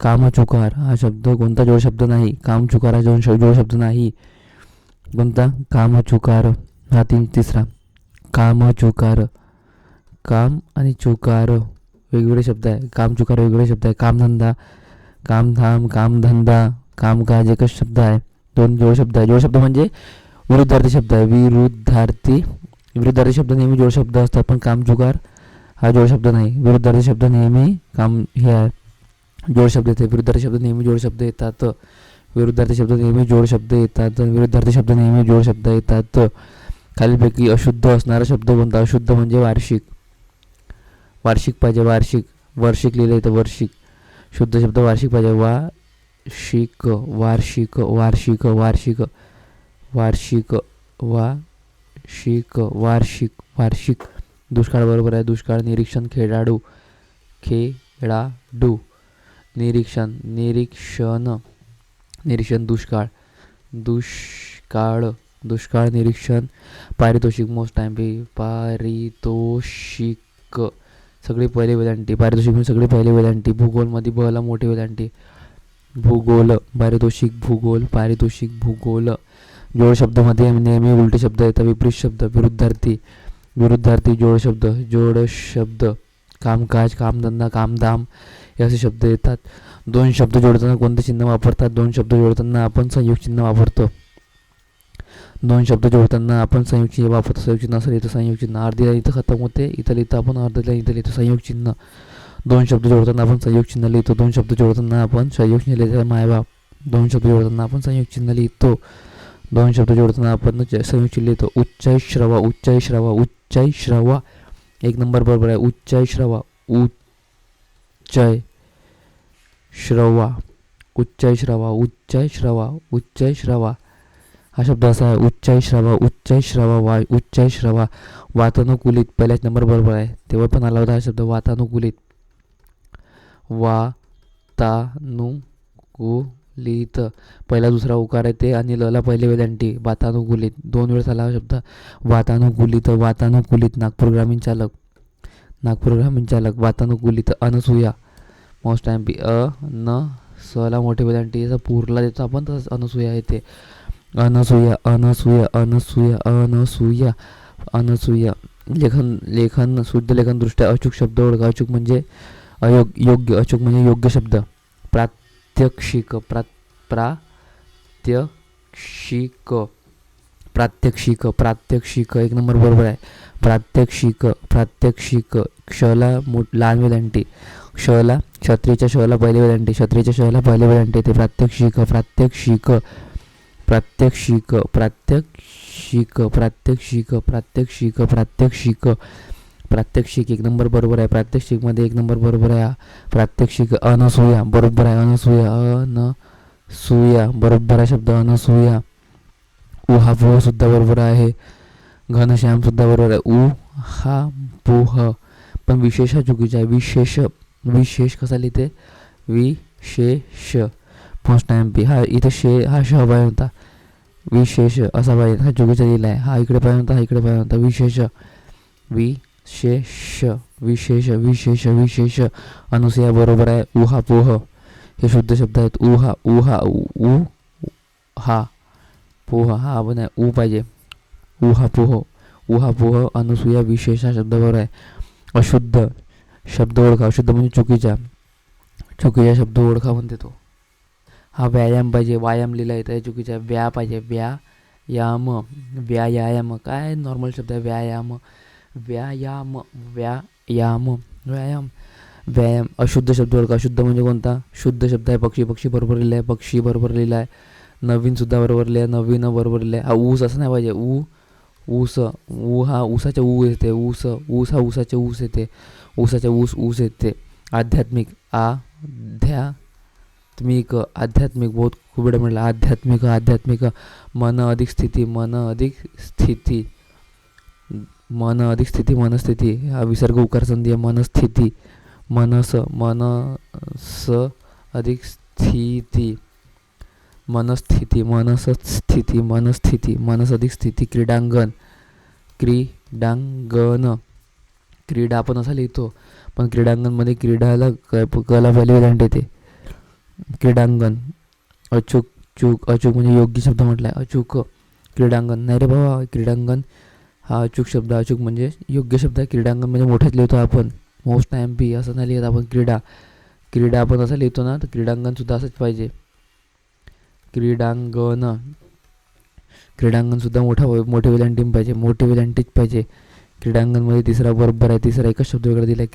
कामचुकार हा शब्द कोणता? जोड शब्द नाही. कामचुकार हा जोड शब्द नाही. कोणता? कामचुकार हा तिसरा. कामचुकार. काम आणि चुकार वेगवेगळे शब्द आहे. कामचुकार वेगवेगळे शब्द आहे. कामधंदा, कामधाम, कामधंदा, कामकाज एकच शब्द आहे. दोन जोड शब्द आहे. जोड शब्द म्हणजे विरुद्धार्थी शब्द आहे. विरुद्धार्थी शब्द नेहमी जोड शब्द असतात, पण कामचुकार हा जोड शब्द नाही. विरुद्धार्थी शब्द नेहमी हे आहे जोड शब्द येते. विरुद्धार्थी शब्द नेहमी जोड शब्द येतात. विरुद्धार्थी शब्द नेहमी जोड शब्द येतात. विरुद्धार्थी शब्द नेहमी जोड शब्द येतात. खालीलपैकी अशुद्ध असणारा शब्द कोणता? अशुद्ध म्हणजे वार्षिक. वार्षिक पाहिजे. वार्षिक. वर्षिक लिहिलं इथं वर्षिक. शुद्ध शब्द वार्षिक पाहिजे. वार्षिक, वार्षिक, वार्षिक, वार्षिक, वार्षिक, वार्षिक, वार्षिक, वार्षिक. दुष्काळ बरोबर आहे. दुष्काळ. निरीक्षण, खेळाडू, खेळाडू. निरीक्षण, निरीक्षण, निरीक्षण. दुष्काळ, दुष्काळ, दुष्काळ, निरीक्षण. पारितोषिक, मोस्ट टाइम पारितोषिक सगळे पहिले वेलांटी. पारितोषिक म्हणजे सगळे पहिले वेलांटी. भूगोलमध्ये बला मोठी वेलांटी. भूगोल, पारितोषिक, भूगोल, पारितोषिक, भूगोल. जोड शब्दामध्ये नेहमी उलटे शब्द येतात. विपरीत शब्द, विरुद्धार्थी, विरुद्धार्थी. जोड शब्द, जोड शब्द. कामकाज, कामधंदा, कामधाम हे असे शब्द येतात. दोन शब्द जोडताना कोणते चिन्ह वापरतात? दोन शब्द जोडताना आपण संयुक्त चिन्ह वापरतो. दोन शब्द जोडताना आपण संयुक्त चिन्ह वापरतो. संयुक्त चिन्ह असेल इथं संयुक्त चिन्ह. अर्धीला इथं खतम होते, इथं लिहितं आपण. अर्धीला इथं लिहितो संयुक्त चिन्ह. दोन शब्द जोडताना आपण संयुक्त चिन्ह लिहितो. दोन शब्द जोडताना आपण संयुक्त चिन्ह लिहितो. मायबाप. दोन शब्द जोडताना आपण संयुक्त चिन्ह लिहितो. दोन शब्द जोडताना आपण संयुक्त चिन्ह लिहितो. उच्चाई श्रवा, उच्चाई श्रवा, उच्चाई श्रवा. एक नंबर बरोबर आहे. उच्चाई श्रवा, उच्चाई श्रवा, उच्चाई श्रवा, उच्चाई श्रवा, उच्चाई श्रवा. हा शब्द असा आहे. उच्चाई श्रवा, उच्चाई श्रवा, उच्चाई श्रवा. वातानुकूलित पहिलाच नंबर बरोबर आहे. तेव्हा पण आला होता हा शब्द वातानुकूलित. वातानुकूलित पहिला दुसरा उकार येते आणि लला पहिले वेलांटी. वातानुकूलित दोन वेळेस आला हा शब्द. वातानुकूलित, वातानुकूलित. नागपूर ग्रामीण चालक, नागपूर ग्रामीण चालक. वातानुकूलित. अनसूया, मोस्ट टाइम न सला मोठे वेलांटी. जसं पूरला देतो आपण तसंच अनसूया येते. अनसूया, अनसूया, अनसूया, अनसूया, अनसूया. लेखन, लेखन शुद्ध लेखन दृष्ट्या अचूक शब्द ओळखा. अचूक म्हणजे योग्य, अचूक म्हणजे योग्य शब्द. प्रात्यक्षिक, प्रात्यक्षिक, प्रात्यक्षिक, प्रात्यक्षिक. एक नंबर बरोबर आहे. प्रात्यक्षिक, प्रात्यक्षिक. क्षला लहान वेलांटी. क्षला क्षत्रियच्या शला पहिले वेलांटी. क्षत्रियच्या शला पहिले वेलांटी येते. प्रात्यक्षिक, प्रात्यक्षिक, प्रात्यक्षिक, प्रात्यक्षिक, प्रात्यक्षिक, प्रात्यक्षिक, प्रात्यक्षिक, प्रात्यक्षिक. एक नंबर बरोबर आहे. प्रात्यक्षिकमध्ये एक नंबर बरोबर आहे. प्रात्यक्षिक. अनसूया बरोबर आहे. अनसूया, अनसूया बरोबर आहे शब्द. अनसूया. उहापोह सुद्धा बरोबर आहे. घनश्याम सुद्धा बरोबर आहे. उहापोह पण विशेष हा चुकीचा आहे. विशेष, विशेष कसा लिहिते? विशेष. First time P. हा इथं हा श पाहिजे होता. विशेष असा पाहिजे. हा चुकीचा लिहिला आहे. हा इकडे पाहिजे होता, हा इकडे पाहिजे होता. विशेष, विशेष, शेष विशेष विशेष विशेष अनुसूया बरोबर आहे. उहापोह हे शुद्ध शब्द आहेत. उहा उहा उ हा पोह हा आपण आहे ऊ पाहिजे. उहापोह उहापोह अनुसूया विशेष हा शब्द बरोबर आहे. अशुद्ध शब्द ओळखा. अशुद्ध म्हणजे चुकीचा शब्द ओळखा म्हणते तो. हा व्यायाम पाहिजे. व्यायाम लिहिला येतं आहे चुकीचा. व्या पाहिजे. व्यायाम व्यायाम काय नॉर्मल शब्द आहे. व्यायाम व्यायाम व्यायाम व्यायाम व्यायाम. अशुद्ध शब्द ओळखा. अशुद्ध म्हणजे कोणता. शुद्ध शब्द आहे पक्षी. पक्षी बरोबर लिहिला आहे. पक्षी बरोबर लिहिला आहे. नवीनसुद्धा बरोबर लिहिला आहे. नवीन बरोबर लिहिला आहे. हा ऊस असं नाही पाहिजे. ऊस ऊ हा ऊसाच्या ऊ येते. ऊस हा ऊसाचे ऊस येते. ऊसाच्या ऊस येते. आध्यात्मिक आध्यात्मिक आध्यात्मिक बहुत खूप वेळा म्हटलं. आध्यात्मिक मन अधिक स्थिती मनस्थिती हा विसर्ग उकार संधी आहे. मनस्थिती मनस अधिक स्थिती मनस अधिक स्थिती. क्रीडा आपण असा लिहितो पण क्रीडांगणमध्ये क्रीडाला कला व्हॅल्युएंट येते. क्रीडांगण अचूक म्हणजे योग्य शब्द म्हटलं आहे. अचूक क्रीडांगण नाही रे बाबा. क्रीडांगण हा अचूक शब्द. अचूक म्हणजे योग्य शब्द आहे. क्रीडांगण म्हणजे मोठ्यात लिहितो आपण. मोस्ट MP असं नाही लिहित आपण. क्रीडा आपण असं लिहितो ना तर क्रीडांगणसुद्धा असंच पाहिजे. क्रीडांगणसुद्धा मोठे वेलांटी पाहिजे. मोठी वेलांटीच पाहिजे. क्रीडांगणमध्ये तिसरा बरोबर आहे. तिसरा एकच शब्द वेगळा दिला आहे.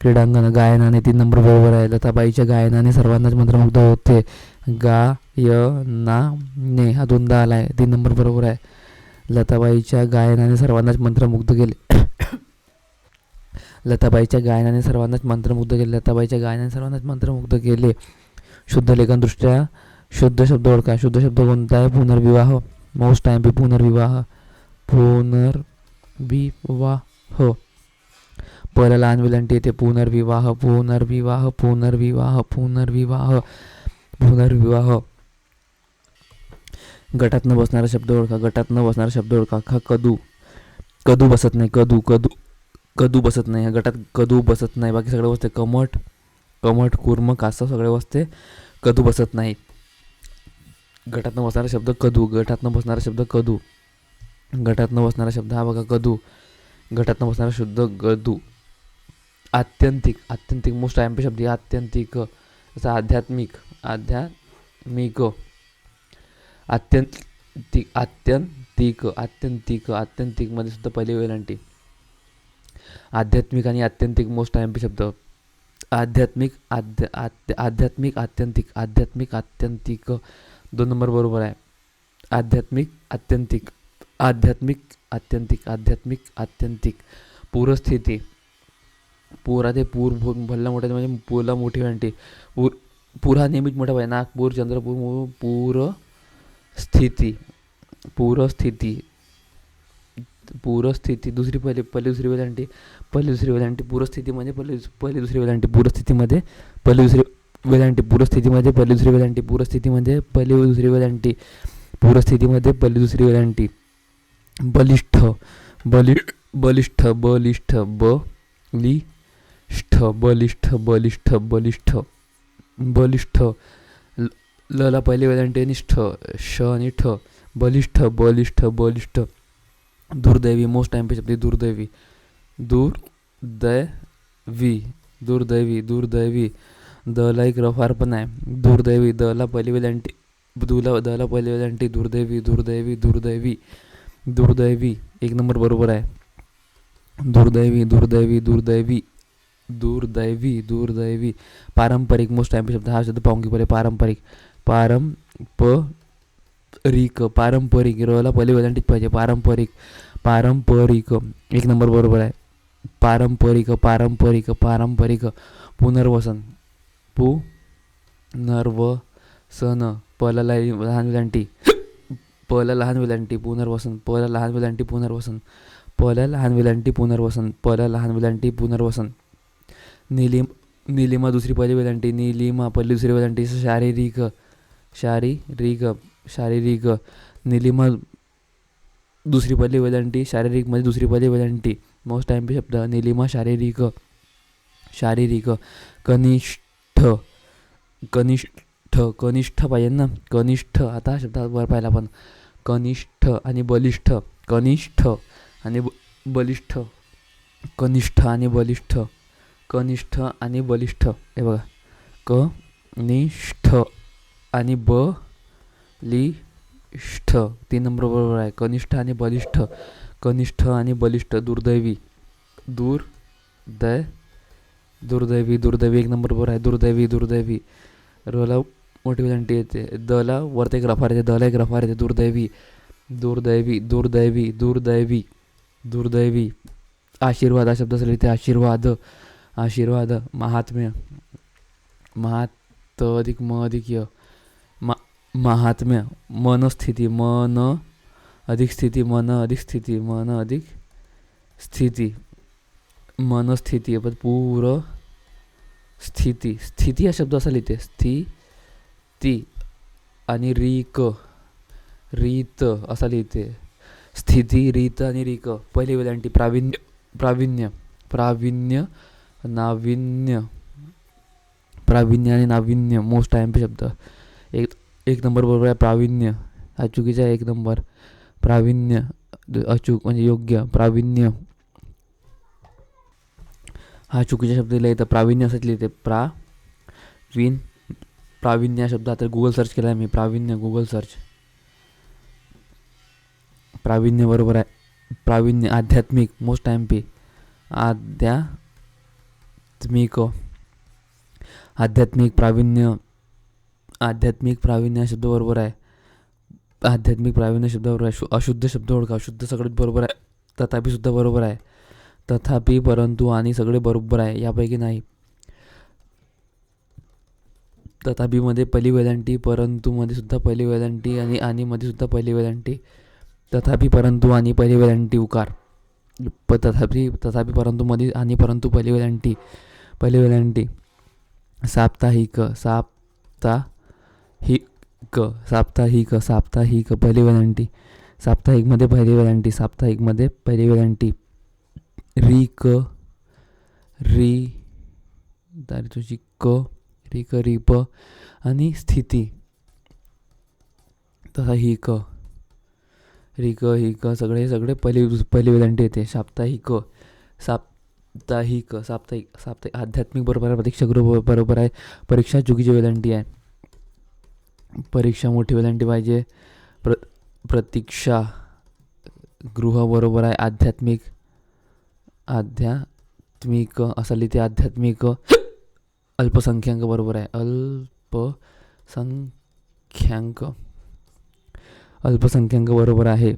क्रीडांगण गायनाने 3 नंबर बरोबर आहे. लताबाईच्या गायनाने सर्वांनाच मंत्रमुग्ध होते. गायनाने हा 2दा आला आहे. 3 नंबर बरोबर आहे. लताबाईच्या गायनाने सर्वांनाच मंत्रमुग्ध केले. लताबाईच्या गायनाने सर्वांनाच मंत्रमुग्ध केले. शुद्ध लेखनदृष्ट्या शुद्ध शब्द ओळखा. शुद्ध शब्द कोणता आहे. पुनर्विवाह. मोस्ट MP पुनर्विवाह. पहिला लहान वेलांटी येते. पुनर्विवाह. गटात न बसणारा शब्द ओळखा. कदू बसत नाही. कदू बसत नाही. गटात कदू बसत नाही. बाकी सगळे बसते. कमट कुर्म कासव सगळे बसते. कदू बसत नाही. गटात न बसणारा शब्द कदू. हा बघा कदू. गटात न बसणारा शब्द गदू. आत्यंतिक मोस्ट MP शब्द आहे. आत्यंतिक जसं आध्यात्मिक मध्ये सुद्धा पहिली वेलांटी. आध्यात्मिक आणि आत्यंतिक मोस्ट MP शब्द. आध्यात्मिक आत्यंतिक 2 नंबर बरोबर आहे. आध्यात्मिक आत्यंतिक. पूरस्थिती. पूर भरला मोठा म्हणजे पूरला मोठी वेलांटी. पूर हा नेहमीच मोठा पाहिजे. नागपूर चंद्रपूर पूरस्थिती दुसरी दुसरी वेलांटी. पूरस्थिती म्हणजे पहिली दुसरी वेलांटी. पूरस्थितीमध्ये पहिली दुसरी वेलांटी. पूरस्थितीमध्ये पहिली दुसरी वेलांटी. बलिष्ठ लला पहिली वेलांटी आणि श आणि ठ. बलिष्ठ. दुर्दैवी मोस्ट MP शब्द. दुर्दैवी. दला एक रफार पण आहे. दुर्दैवी. दला पहिली वेलांटी. दुर्दैवी 1 नंबर बरोबर आहे. दुर्दैवी. पारंपरिक मोस्ट MP शब्द. हा शब्द पाहून घे पहिले. पारंपरिक रला पहिली वेलांटीच पाहिजे. पारंपरिक 1 नंबर बरोबर आहे. पारंपरिक. पुनर्वसन. पहिला लहान वेलांटी. पुनर्वसन. पहिला लहान वेलांटी. पुनर्वसन. नीलिमा दुसरी पहिली वेलांटी. पहिली दुसरी वेलांटी. शारीरिक. नीलिमा दुसरी पहिली वेलांटी शारीरिकमध्ये दुसरी पहिली वेलांटी मोस्ट टाइम पे शब्द निलिमा शारीरिक शारीरिक कनिष्ठ कनिष्ठ कनिष्ठ पाहिजे ना कनिष्ठ आता हा शब्द वर पाहिला आपण कनिष्ठ आणि बलिष्ठ कनिष्ठ आणि बलिष्ठ कनिष्ठ आणि बलिष्ठ कनिष्ठ आणि बलिष्ठ हे बघा कनिष्ठ आणि बलिष्ठ 3 नंबर बरोबर आहे कनिष्ठ आणि बलिष्ठ कनिष्ठ आणि बलिष्ठ दुर्दैवी दुर्दैवी 1 नंबर बरोबर आहे दुर्दैवी दुर्दैवी रला मोठी वेलांटी येते दला वरती एक रफार येते दला एक रफार येते दुर्दैवी दुर्दैवी दुर्दैवी दुर्दैवी दुर्दैवी आशीर्वाद हा शब्द असेल इथे आशीर्वाद आशीर्वाद महात्म्य अधिक म अधिक य महात्म्य मनस्थिती मन अधिक स्थिती मन अधिक स्थिती मन अधिक स्थिती मनस्थिती पण पूर स्थिती स्थिती हा शब्द असा लिहिते स्थिती आणि रीत असा लिहिते स्थिती रीत आणि रीक पहिली वेलांटी प्रावीण्य नाविन्य आणि नाविन्य मोस्ट टाइम पे शब्द एक नंबर बरोबर आहे प्रावीण्य हा चुकीचा आहे 1 नंबर प्रावीण्य अचूक म्हणजे योग्य प्रावीण्य हा चुकीचा शब्द लिहिला इथं प्रावीण्य असंच लिहिते प्रावीण्य हा शब्द आता गुगल सर्च केला आहे मी प्रावीण्य गुगल सर्च प्रावीण्य बरोबर आहे प्रावीण्य आध्यात्मिक मोस्ट टाइम पे आध्यात्मिक प्रावीण्य हा शब्द बरोबर आहे आध्यात्मिक प्रावीण्य शब्द बरोबर आहे अशुद्ध शब्द ओळखा अशुद्ध सगळेच बरोबर आहे तथापि सुद्धा बरोबर आहे तथापि परंतु आणि सगळे बरोबर आहे यापैकी नाही तथापि मध्ये पहिली वेलांटी परंतु मध्ये सुद्धा पहिली वेलांटी आणि मध्ये सुद्धा पहिली वेलांटी तथापि परंतु आणि पहिली वेलांटी उकार तथापि परंतु मध्ये आणि परंतु पहिली वेलांटी साप्ताहिक पहिली वेलांटी साप्ताहिकमध्ये पहिली वेलांटी रीप आणि स्थिती तसा ही सगळे पहिली वेलांटी येते साप्ताहिक आध्यात्मिक बरोबर आहे प्रतीक्षागृह बरोबर आहे परीक्षा चुकीची वेलांटी आहे परीक्षा मोठी वेलांटी पाहिजे प्रतीक्षा गृह बरोबर आहे आध्यात्मिक असं लिहिते आध्यात्मिक अल्पसंख्याक बरोबर आहे अल्पसंख्याक बरोबर आहे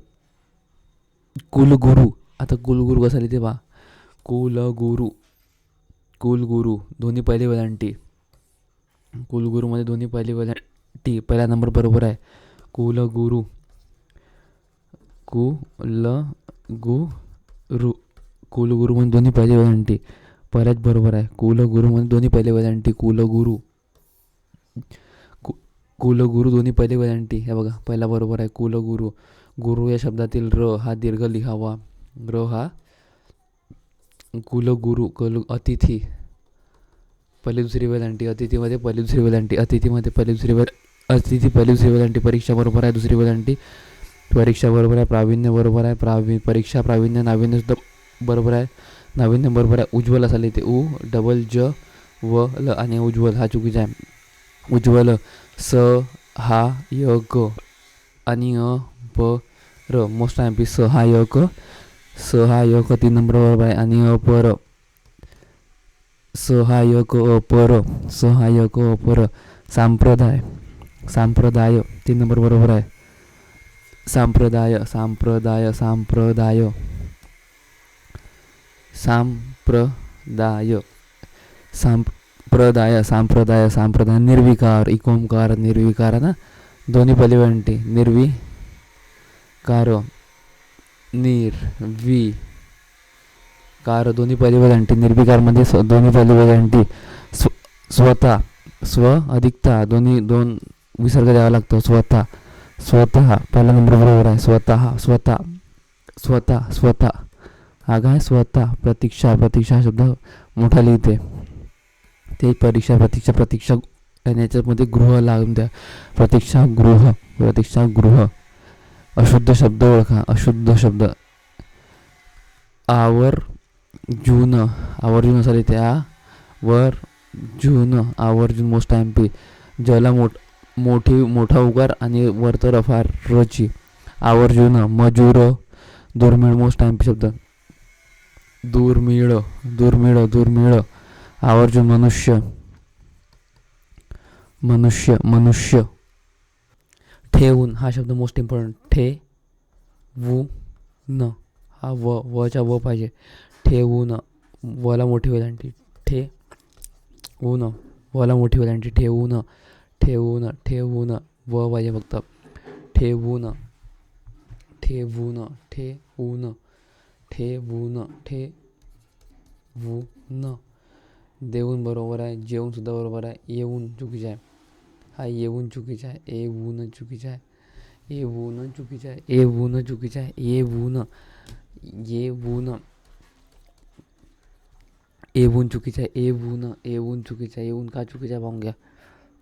कुलगुरू आता कुलगुरू कसा लिहिते बा कुलगुरू दोन्ही पहिली वेलांटी कुलगुरूमध्ये दोन्ही पहिली वेलांटी पहिला नंबर बरोबर आहे कुलगुरू कुलगुरूमध्ये दोन्ही पहिली वेलांटी पहिल्याच बरोबर आहे कुलगुरूमध्ये दोन्ही पहिली वेलांटी कुलगुरू दोन्ही पहिली वेलांटी हे बघा पहिला बरोबर आहे कुलगुरू गुरु या शब्दातील र हा दीर्घ लिहावा र हा कुलगुरू अतिथी पहिली दुसरी वेलांटी अतिथीमध्ये पहिली दुसरी वेलांटी अतिथीमध्ये पहिली दुसरी वेलांटी परीक्षा बरोबर आहे दुसरी वेलांटी परीक्षा बरोबर आहे प्रावीण्य बरोबर आहे परीक्षा प्रावीण्य नाविन्य सुद्धा बरोबर आहे नाविन्य बरोबर आहे उज्ज्वल असा लिहिते ल आणि उज्ज्वल हा चुकीचा आहे उज्ज्वल सहायक आणि मोस्ट टाइम पी सहायक 3 नंबर बरोबर आहे आणि सहायक अपर संप्रदाय 3 नंबर बरोबर आहे संप्रदाय निर्विकार इकोमकार निर्विकार ना दोन्ही पहिली वेलांटी निर्विकार दोन्ही पहिली वेलांटी निर्विकारमध्ये दोन्ही पहिली वेलांटी स्वतः अधिकता दोन विसर्ग द्यावा लागतो स्वतः पहिला नंबर बरोबर आहे स्वतः स्वतः स्वतः हा काय स्वतः. प्रतीक्षा प्रतीक्षा शब्द मोठा लिहिते ते परीक्षा प्रतीक्षा प्रतीक्षा आणि याच्यामध्ये गृह लावून द्या. प्रतीक्षागृह प्रतीक्षागृह. अशुद्ध शब्द ओळखा. अशुद्ध शब्द आवर्जून आवर्जून असा लिहिते. आवर्जून आवर्जून मोस्ट MP. ज्याला मोठा उकार आणि वरत रफा रची. आवर्जून. मजूर दुर्मिळ मोस्ट MP शब्द. दुर्मिळ दुर्मिळ दुर्मिळ. आवर्जून मनुष्य मनुष्य मनुष्य. ठेवून हा शब्द मोस्ट इम्पॉर्टंट. ठेवून हा वचा व पाहिजे. ठेवून वला मोठी वेलांटी. ठेवून वला मोठी वेलांटी. ठेवून ठेवून ठेवून व पाहिजे फक्त. ठेवून ठेवून ठेवून ठेवून ठेवून. देऊन बरोबर आहे. जेवून सुद्धा बरोबर आहे. येऊन चुकीचं आहे. हा येऊन चुकीचा आहे. येऊन चुकीचा आहे. येऊन चुकीचा आहे. येऊन चुकीचा आहे. येऊन येऊन येऊन चुकीचा आहे. येऊन येऊन चुकीचा आहे. येऊन का चुकीचा आहे पाहून घ्या.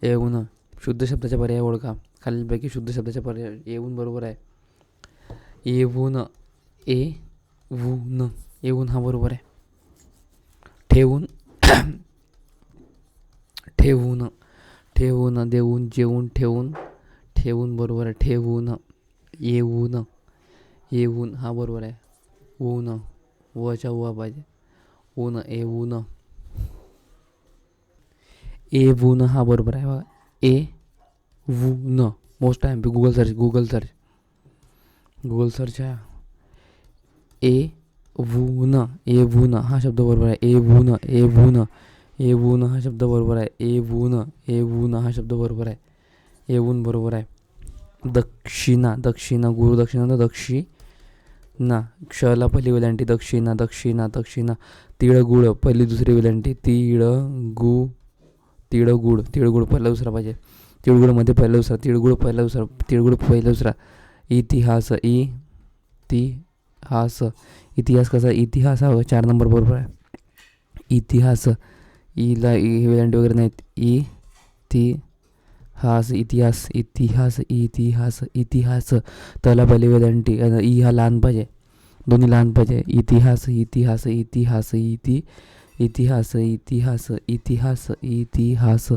येऊन. शुद्ध शब्दाचा पर्याय ओळखा. खालीलपैकी शुद्ध शब्दाचा पर्याय. येऊन बरोबर आहे. येऊन येऊन येऊन हा बरोबर आहे. ठेवून ठेवून ठेवून देऊन जेवून ठेवून ठेवून बरोबर आहे. ठेवून. येऊन येऊन हा बरोबर आहे. ऊन वचा व पाहिजे. ऊन येऊन. येऊन हा बरोबर आहे बघा. येऊन most MP. Google search Google search Google search आहे. येऊन येऊन हा शब्द बरोबर आहे. येऊन येऊन येऊन हा शब्द बरोबर आहे. येऊन येऊन हा शब्द बरोबर आहे. येऊन बरोबर आहे. दक्षिणा दक्षिणा गुरुदक्षिणा दक्षिणा. क्षला पहिली वेलांटी. दक्षिणा दक्षिणा दक्षिणा. तिळगुळ पहिली दुसरी वेलांटी. तिळगुळ तिळगुळ पहिला दुसरा पाहिजे. तिळगुळमध्ये पहिला दुसरा. तिळगुळ पहिला दुसरा. तिळगुळ पहिला दुसरा. इतिहास इतिहास. इतिहास कसा. इतिहास हा 4 नंबर बरोबर आहे. इतिहास. ईला वेलांटी वगैरे नाहीत. इतिहास इतिहास इतिहास इतिहास इतिहास. त्याला पहिली वेलांटी. ई हा लहान पाहिजे. दोन्ही लहान पाहिजे. इतिहास इतिहास इतिहास इतिहास इतिहास इतिहास इतिहास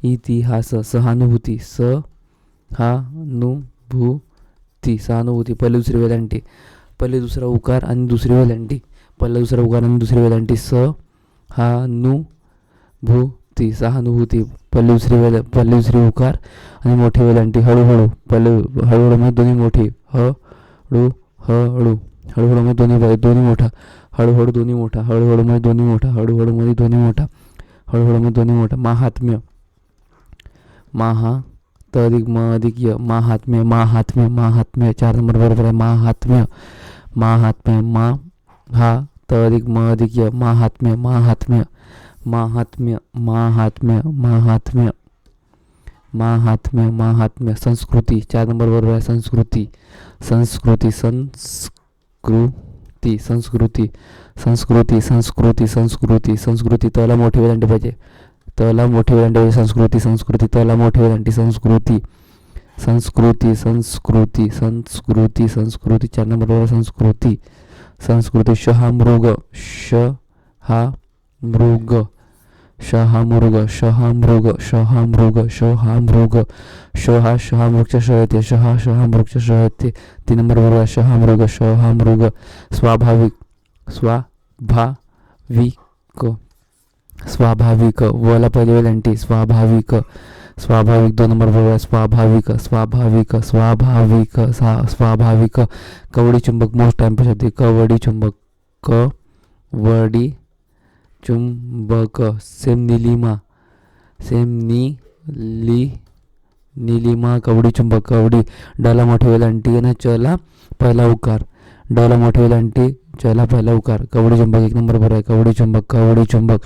इतिहास. सहानुभूती सहानुभूती सहानुभूती. पहिली दुसरी वेलांटी. पहिले दुसरा उकार आणि दुसरी वेलांटी. पहिला दुसरा उकार आणि दुसरी वेलांटी. सहानुभूती सहानुभूती. पहिली दुसरी उकार आणि मोठी वेलांटी. हळूहळू. पहिले हळूहळू मध्ये दोन्ही मोठी. हळू हळू हळूहळू मध्ये दोन्ही मोठा. हळूहळू दोन्ही मोठा. हळूहळू मध्ये दोन्ही मोठा. हळूहळू मध्ये दोन्ही मोठा. हळूहळू मध्ये दोन्ही मोठा. महात्म्य महा त अधिक म अधिक य. महात्म्य महात्म्य महात्म्य. 4 नंबर बरोबर आहे. महात्म्य महात्म्य. मा हा त अधिक म अधिक य. महात्म्य महात्म्य महात्म्य महात्म्य महात्म्य महात्म्य महात्म्य. संस्कृती 4 नंबर बरोबर आहे. संस्कृती संस्कृती संस्कृती संस्कृती संस्कृती संस्कृती संस्कृती संस्कृती. तला मोठी वेलांटी पाहिजे. तला मोठी वेलांटी पाहिजे. संस्कृती संस्कृती. तला मोठी वेलांटी. संस्कृती संस्कृती संस्कृती संस्कृती संस्कृती. 4 नंबर बरोबर. संस्कृती संस्कृती. शहामृग शहामृग शहामृग शहामृग शहामृग शहामृग. शहा शहामृगच्या श येते. शहा शहामृगच्या श येते. 3 नंबर बरोबर. शहामृग शहामृग. स्वाभाविक स्वाभाविक स्वाभाविक. वला पहिली वेलांटी. स्वाभाविक स्वाभाविक. 2 नंबर बरोबर. स्वाभाविक स्वाभाविक स्वाभाविक स्वाभाविक. कवडी चुंबक मोस्ट MP शब्द. कवडी चुंबक कवडी चुंबक. सेम निलिमा नीलिमा. कवडी चुंबक. कवडी. डाला मोठी वेलांटी आणि चला पहिला उकार. डाला मोठी वेलांटी. चला पहिला उकार. कवडी चुंबक 1 नंबर बरोबर आहे. कवडी चुंबक कवडी चुंबक.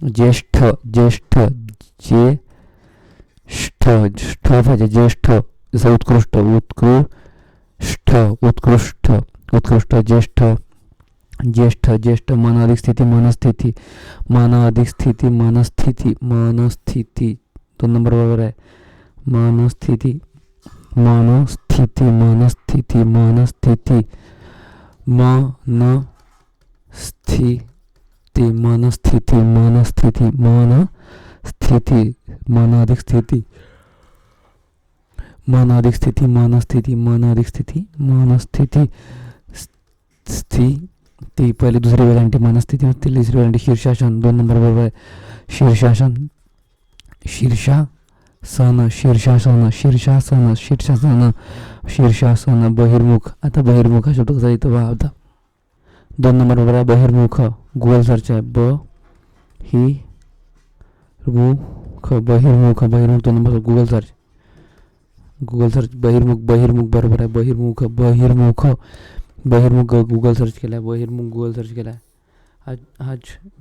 ज्येष्ठ ज्येष्ठ ज्येष्ठ पाहिजे. ज्येष्ठ जसं उत्कृष्ट उत्कृष्ट उत्कृष्ट उत्कृष्ट. ज्येष्ठ. ज्येष्ठ. ज्येष्ठ. मन अधिक स्थिती. मनस्थिती. मन अधिक स्थिती. मनस्थिती. मनस्थिती 2 नंबर बरोबर आहे. मनस्थिती. मनस्थिती. मनस्थिती. मनस्थिती. मनस्थिती. मनस्थिती. मनस्थिती. मनस्थिती. मन अधिक स्थिती. मन अधिक स्थिती. मनस्थिती. मन अधिक स्थिती. मनस्थिती. स्थिती पहिली दुसरी वेलांटी मनस्थिती असते. तिसरी वेलांटी शीर्षासन 2 नंबर बरोबर आहे. शीर्षासन. शीर्षासन. शीर्षासन. शीर्षासन. शीर्षासन. शीर्षासन. बहिर्मुख. आता बहिर्मुख हा शब्द कसा येतो बघा आता. 2 नंबर बरोबर आहे. बहिर्मुख. गुगल सर्च आहे. बहिर्मुख. बहिर्मुख. बहिर्मुख 2 number Google search. Google search. बहिर्मुख. बहिर्मुख बरोबर आहे. बहिर्मुख. बहिर्मुख. बहिर्मुख गुगल सर्च केला आहे. बहिर्मुख गुगल सर्च केला आहे. हाच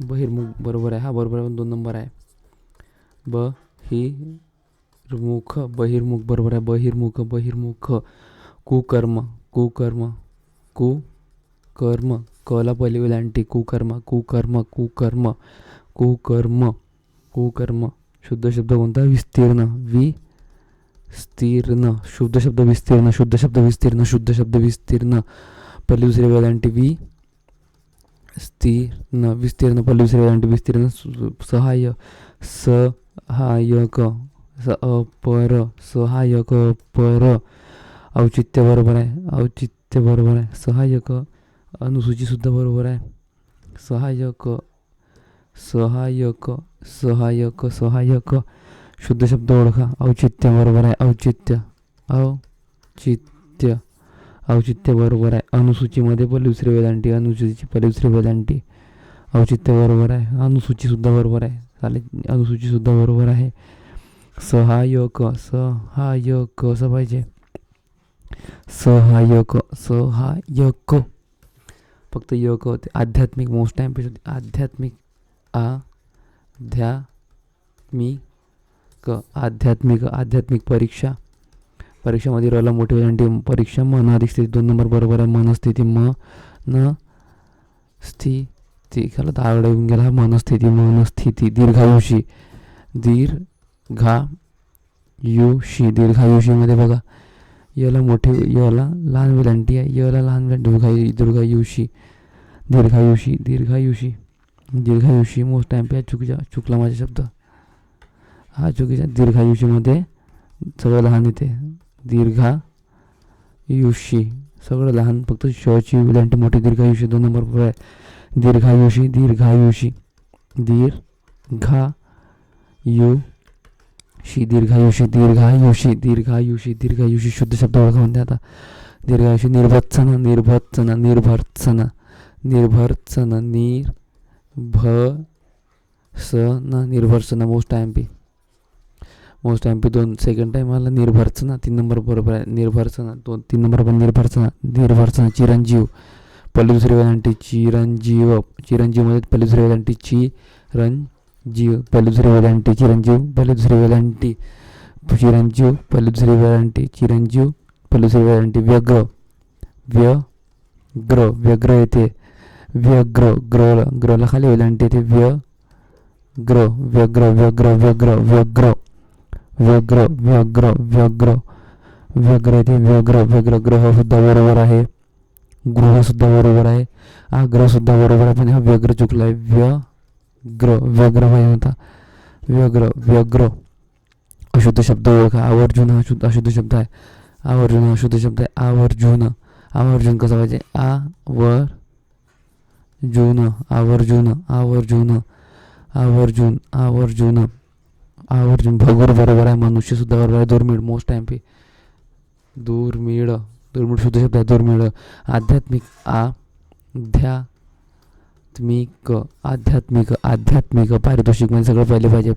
बहिर्मुख बरोबर आहे. हा बरोबर आहे. 2 नंबर आहे. बहिर्मुख. बहिर्मुख बरोबर आहे. बहिर्मुख. बहिर्मुख. कुकर्म. कुकर्म. कुकर्म. कला पहिली वेलांटी. कुकर्म. कुकर्म. कुकर्म. कुकर्म. कुकर्म. शुद्ध शब्द कोणता? विस्तीर्ण. विस्तीर्ण. शुद्ध शब्द विस्तीर्ण. शुद्ध शब्द विस्तीर्ण. शुद्ध शब्द विस्तीर्ण. पहिली दुसरी वेलांटी विस्तीर्ण. विस्तीर्ण पहिली दुसरी वेलांटी विस्तीर्ण. सहाय्य. सहाय्यक. अपर. सहाय्यक. अपर. औचित्य बरोबर आहे. औचित्य बरोबर आहे. सहाय्यक. अनुसूची सुद्धा बरोबर आहे. सहाय्यक. सहाय्यक. सहाय्यक. सहाय्यक. शुद्ध शब्द ओळखा. औचित्य बरोबर आहे. औचित्य. औचित्य. औचित्य बरोबर आहे. अनुसूचीमध्ये पहिली दुसरी वेलांटी. अनुसूचीची पहिली दुसरी वेलांटी. औचित्य बरोबर आहे. अनुसूची सुद्धा बरोबर आहे. चालेल. अनुसूची सुद्धा बरोबर आहे. सहाय्यक. सहाय्यक असं पाहिजे. सहाय्यक. सहाय्यक. फक्त यक होते. आध्यात्मिक. मोस्ट टाइम पेज होते. आध्यात्मिक. आध्यात्मिक. आध्यात्मिक. आध्यात्मिक. परीक्षा. परीक्षामध्ये रला मोठी वेलांटी. परीक्षा. मन अधिक स्थिती 2 नंबर बरोबर आहे. मनस्थिती. स्थिती. त्याला दागडा येऊन गेला. मनस्थिती. मनस्थिती. दीर्घायुषी. दीर्घायुषी. दीर्घायुषीमध्ये बघा यला मोठी यला लहान वेलांटी आहे. यला लहान वेलांटी. दीर्घायुषी. दीर्घायुषी. दीर्घायुषी. दीर्घायुषी. मोस्ट टाइम पे चुकला माझा शब्द. हा चुकीचा. दीर्घायुषीमध्ये सगळं लहान येते. दीर्घायुषी सगळं लहान. फक्त शची वेलांटी मोठी. दीर्घायुषी 2 नंबर बरोबर आहे. दीर्घायुषी. दीर्घायुषी. दीर्घायुषी. दीर्घायुषी. दीर्घायुषी. दीर्घायुषी. दीर्घायुषी. शुद्ध शब्द ओळखा म्हणते आता. दीर्घायुषी. निर्भत्सन. निर्भत्सन. निर्भर्त्सन. निर्भर्त्सन. निर्भर्सन. निर्भर्सन. मोस्ट टाइम पे. मोस्ट टाइम पे 2 सेकंड टाइम आला. निर्भर्त्सन 3 नंबर बरोबर आहे. निर्भर्त्सन 3 नंबर पण निर्भर्त्सन. निर्भर्त्सन. चिरंजीव. पहिली दुसरी वेलांटी. चिरंजीव. चिरंजीवमध्ये पहिली दुसरी वेलांटी. चिरंजीव. पहिली दुसरी वेलांटी. चिरंजीव. पहिली दुसरी वेलांटी. चिरंजीव. पहिली दुसरी वेलांटी. चिरंजीव. पहिली दुसरी वेलांटी. व्यग्र. व्यग्र. व्यग्र येते. व्यग्र. ग्र. ग्रला खाली वेलांटी येते. व्यग्र. व्यग्र. व्यग्र. व्यग्र. व्यग्र. व्यग्र. व्यग्र. व्यग्र. व्यग्र येते. व्यग्र. व्यग्र. ग्रह सुद्धा बरोबर आहे. गृह सुद्धा बरोबर आहे. आग्रह सुद्धा बरोबर आहे. पण हा व्यग्र चुकला आहे. व्यग्र. व्यग्र पाहिजे होता. व्यग्र. व्यग्र. अशुद्ध शब्द ओळखा. आवर्जून हा अशुद्ध शब्द आहे. आवर्जून हा अशुद्ध शब्द आहे. आवर्जून. आवर्जून कसा पाहिजे? आवर्जून. आवर्जून. आवर्जून. आवर्जून. आवर्जून. आवर्जून. भगूर बरोबर आहे. मनुष्य सुद्धा बरोबर आहे. दुर्मिळ. मोस्ट टाइम पे. दुर्मिळ. दुर्मिळ शुद्ध शब्द आहे. दुर्मिळ. आध्यात्मिक. आध्यात्मिक. आध्यात्मिक. आध्यात्मिक. पारितोषिक म्हणजे सगळं पहिले पाहिजे.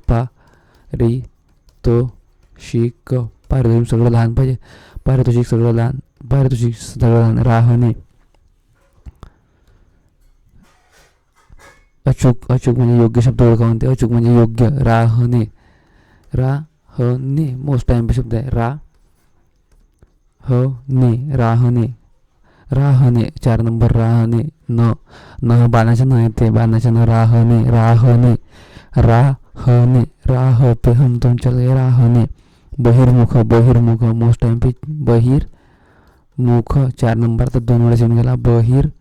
पारितोषिक. पारितोषिक सगळं लहान पाहिजे. पारितोषिक सगळं लहान. पारितोषिक सगळं लहान. राहणे. अचूक. अचूक म्हणजे योग्य शब्द ओळखा म्हणते. अचूक म्हणजे योग्य. राहणे. राहणे. मोस्ट टाइम पे शब्द आहे. राहणे. राहणे. राहणे. 4 नंबर राहणे. न बाणाच्या न येते, बाणाच्या न राहणे. राहणे राहणे राह पे हम तुम चल गए. राहणे. बहिर्मुख बहिर्मुख मोस्ट टाइम पे बहिर्मुख. 4 नंबर तर 2 वेळेस येऊन गेला. बहिर्मुख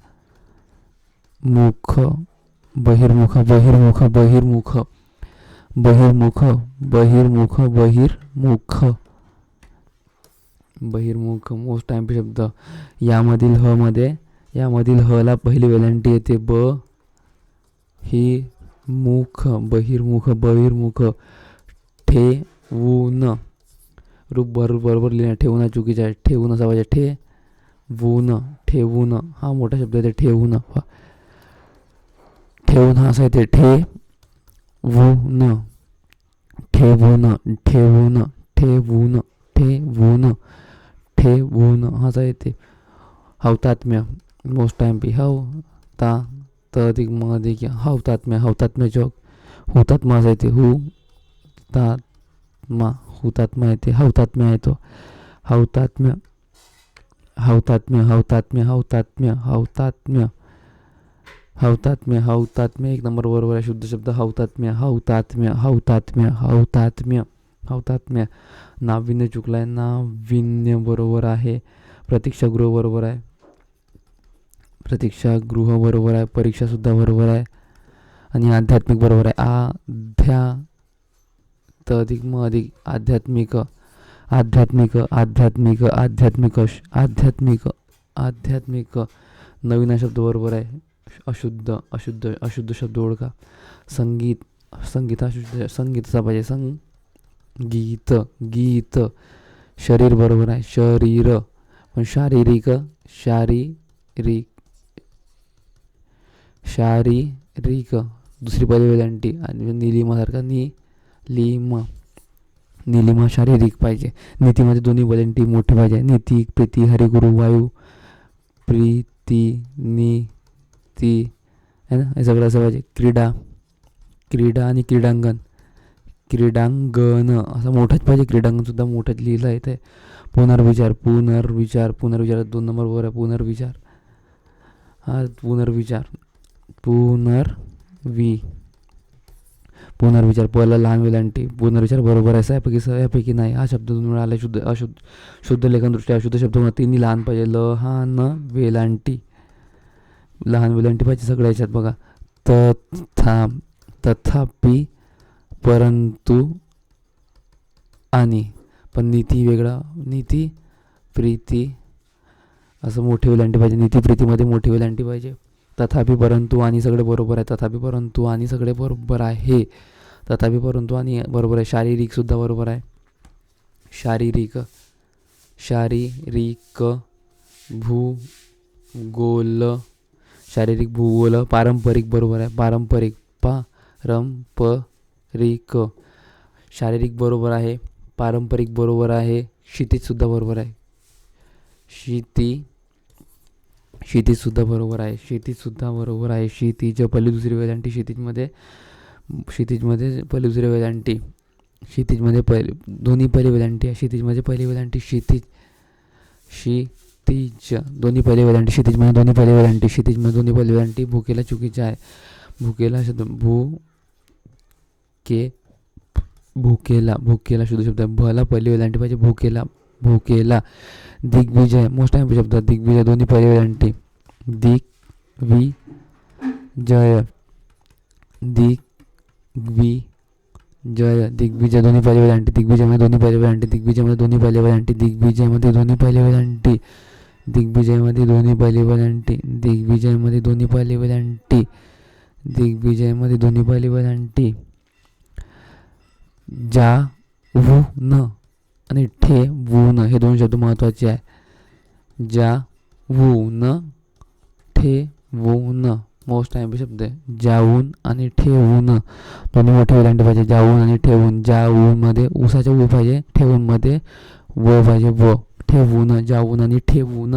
बहिर्मुख बहिर्मुख बहिर्मुख बहिर्मुख बहिर्मुख बहिर्मुख बहिर्मुख मोस्ट टाइम पे शब्द. यामधील ह ला पहिली वेलांटी येते. ही मुख बहिर्मुख बहिर्मुख. ठेवून रूप बरोबर लिहिणं. ठेवून चुकीचं आहे. ठेवून असा पाहिजे. ठेवून हा मोठा शब्द आहे. ठेवून हा असा येते. ठेवून हा असा येते. हौतात्म्य मोस्ट टाइम पे अधिक म अधिक हौतात्म्य चौक. हुतात्मा असा येते. हुतात्मा येते. हौतात्म्य येतो. हौतात्म्य 1 नंबर बरोबर आहे. शुद्ध शब्द हौतात्म्य. नाविन्य चुकलाय. नाविन्य बरोबर आहे. प्रतीक्षागृह बरोबर आहे. प्रतीक्षागृह बरोबर आहे. परीक्षा सुद्धा बरोबर आहे. आणि आध्यात्मिक बरोबर आहे. अधिक म अधिक आध्यात्मिक नवीन हा शब्द बरोबर आहे. अशुद्ध शब्द ओळखा. संगीत संगीताचा पाहिजे. गीत शरीर बरोबर आहे. शरीर पण शारीरिक दुसरी पहिली वेलांटी. आणि निलिमासारखा निलिमा शारीरिक पाहिजे. नीतीमध्ये दोन्ही वेलांटी मोठी पाहिजे. नीती प्रीती हरिगुरु वायू प्रीती नीती है ना, हे सगळं असं पाहिजे. क्रीडा आणि क्रीडांगण असं मोठंच पाहिजे. क्रीडांगण सुद्धा मोठंच लिहिलं आहे ते. पुनर्विचार 2 नंबर बरोबर आहे. पुनर्विचार पहिला लहान वेलांटी. पुनर्विचार बरोबर आहे. यापैकी नाही. हा शब्द 2 वेळा आला. शुद्ध लेखनदृष्ट्या अशुद्ध शब्द तिन्ही लहान पाहिजे. लहान वेलांटी पाहिजे सगळ्या याच्यात बघा. तथापि परंतु आणि. पण नीती वेगळा. नीती प्रीती असं मोठी वेलांटी पाहिजे. नीती प्रीतीमध्ये मोठी वेलांटी पाहिजे. तथापि परंतु आणि सगळे बरोबर आहे. तथापि परंतु आणि सगळे बरोबर आहे. तथापि परंतु आणि बरोबर आहे. शारीरिक सुद्धा बरोबर आहे. शारीरिक भूगोल. पारंपरिक बरोबर आहे. पारंपरिक शारीरिक बरोबर आहे. पारंपरिक बरोबर आहे. क्षितिज सुद्धा बरोबर आहे. क्षितिज सुद्धा बरोबर आहे. क्षितिज पहिली दुसरी वेलांटी. क्षितिजमध्ये पहिली दुसरी वेलांटी. क्षितिजमध्ये दोन्ही पहिली वेलांटी आहे. क्षितिजमध्ये पहिली वेलांटी. क्षितिज दोन्ही पहिली वेलांटी. क्षितिजमध्ये दोन्ही पहिली वेलांटी. भुकेला चुकीचं आहे. भुकेला शब्द भुकेला शुद्ध शब्द. भला पहिली वेलांटी पाहिजे. भुकेला. दिग्विजय मोस्ट टाइम शब्द. दिग्विजय दोन्ही पहिली वेलांटी. दिग्विजय दोन्ही पहिली वेलांटी. दिग्विजयमध्ये दोन्ही पहिली वेलांटी. दिग्विजयमध्ये दोन्ही पहिली वेलांटी. जाऊन आणि ठेवून हे 2 शब्द महत्त्वाचे आहे. ठेवून मोस्ट टाइम शब्द आहे. जाऊन आणि ठेवून दोन्ही मोठी वेलांटी पाहिजे. जाऊन आणि ठेवून. जाऊनमध्ये उसाच्या उ पाहिजे. ठेवूनमध्ये व पाहिजे. व ठेवून. जाऊन आणि ठेवून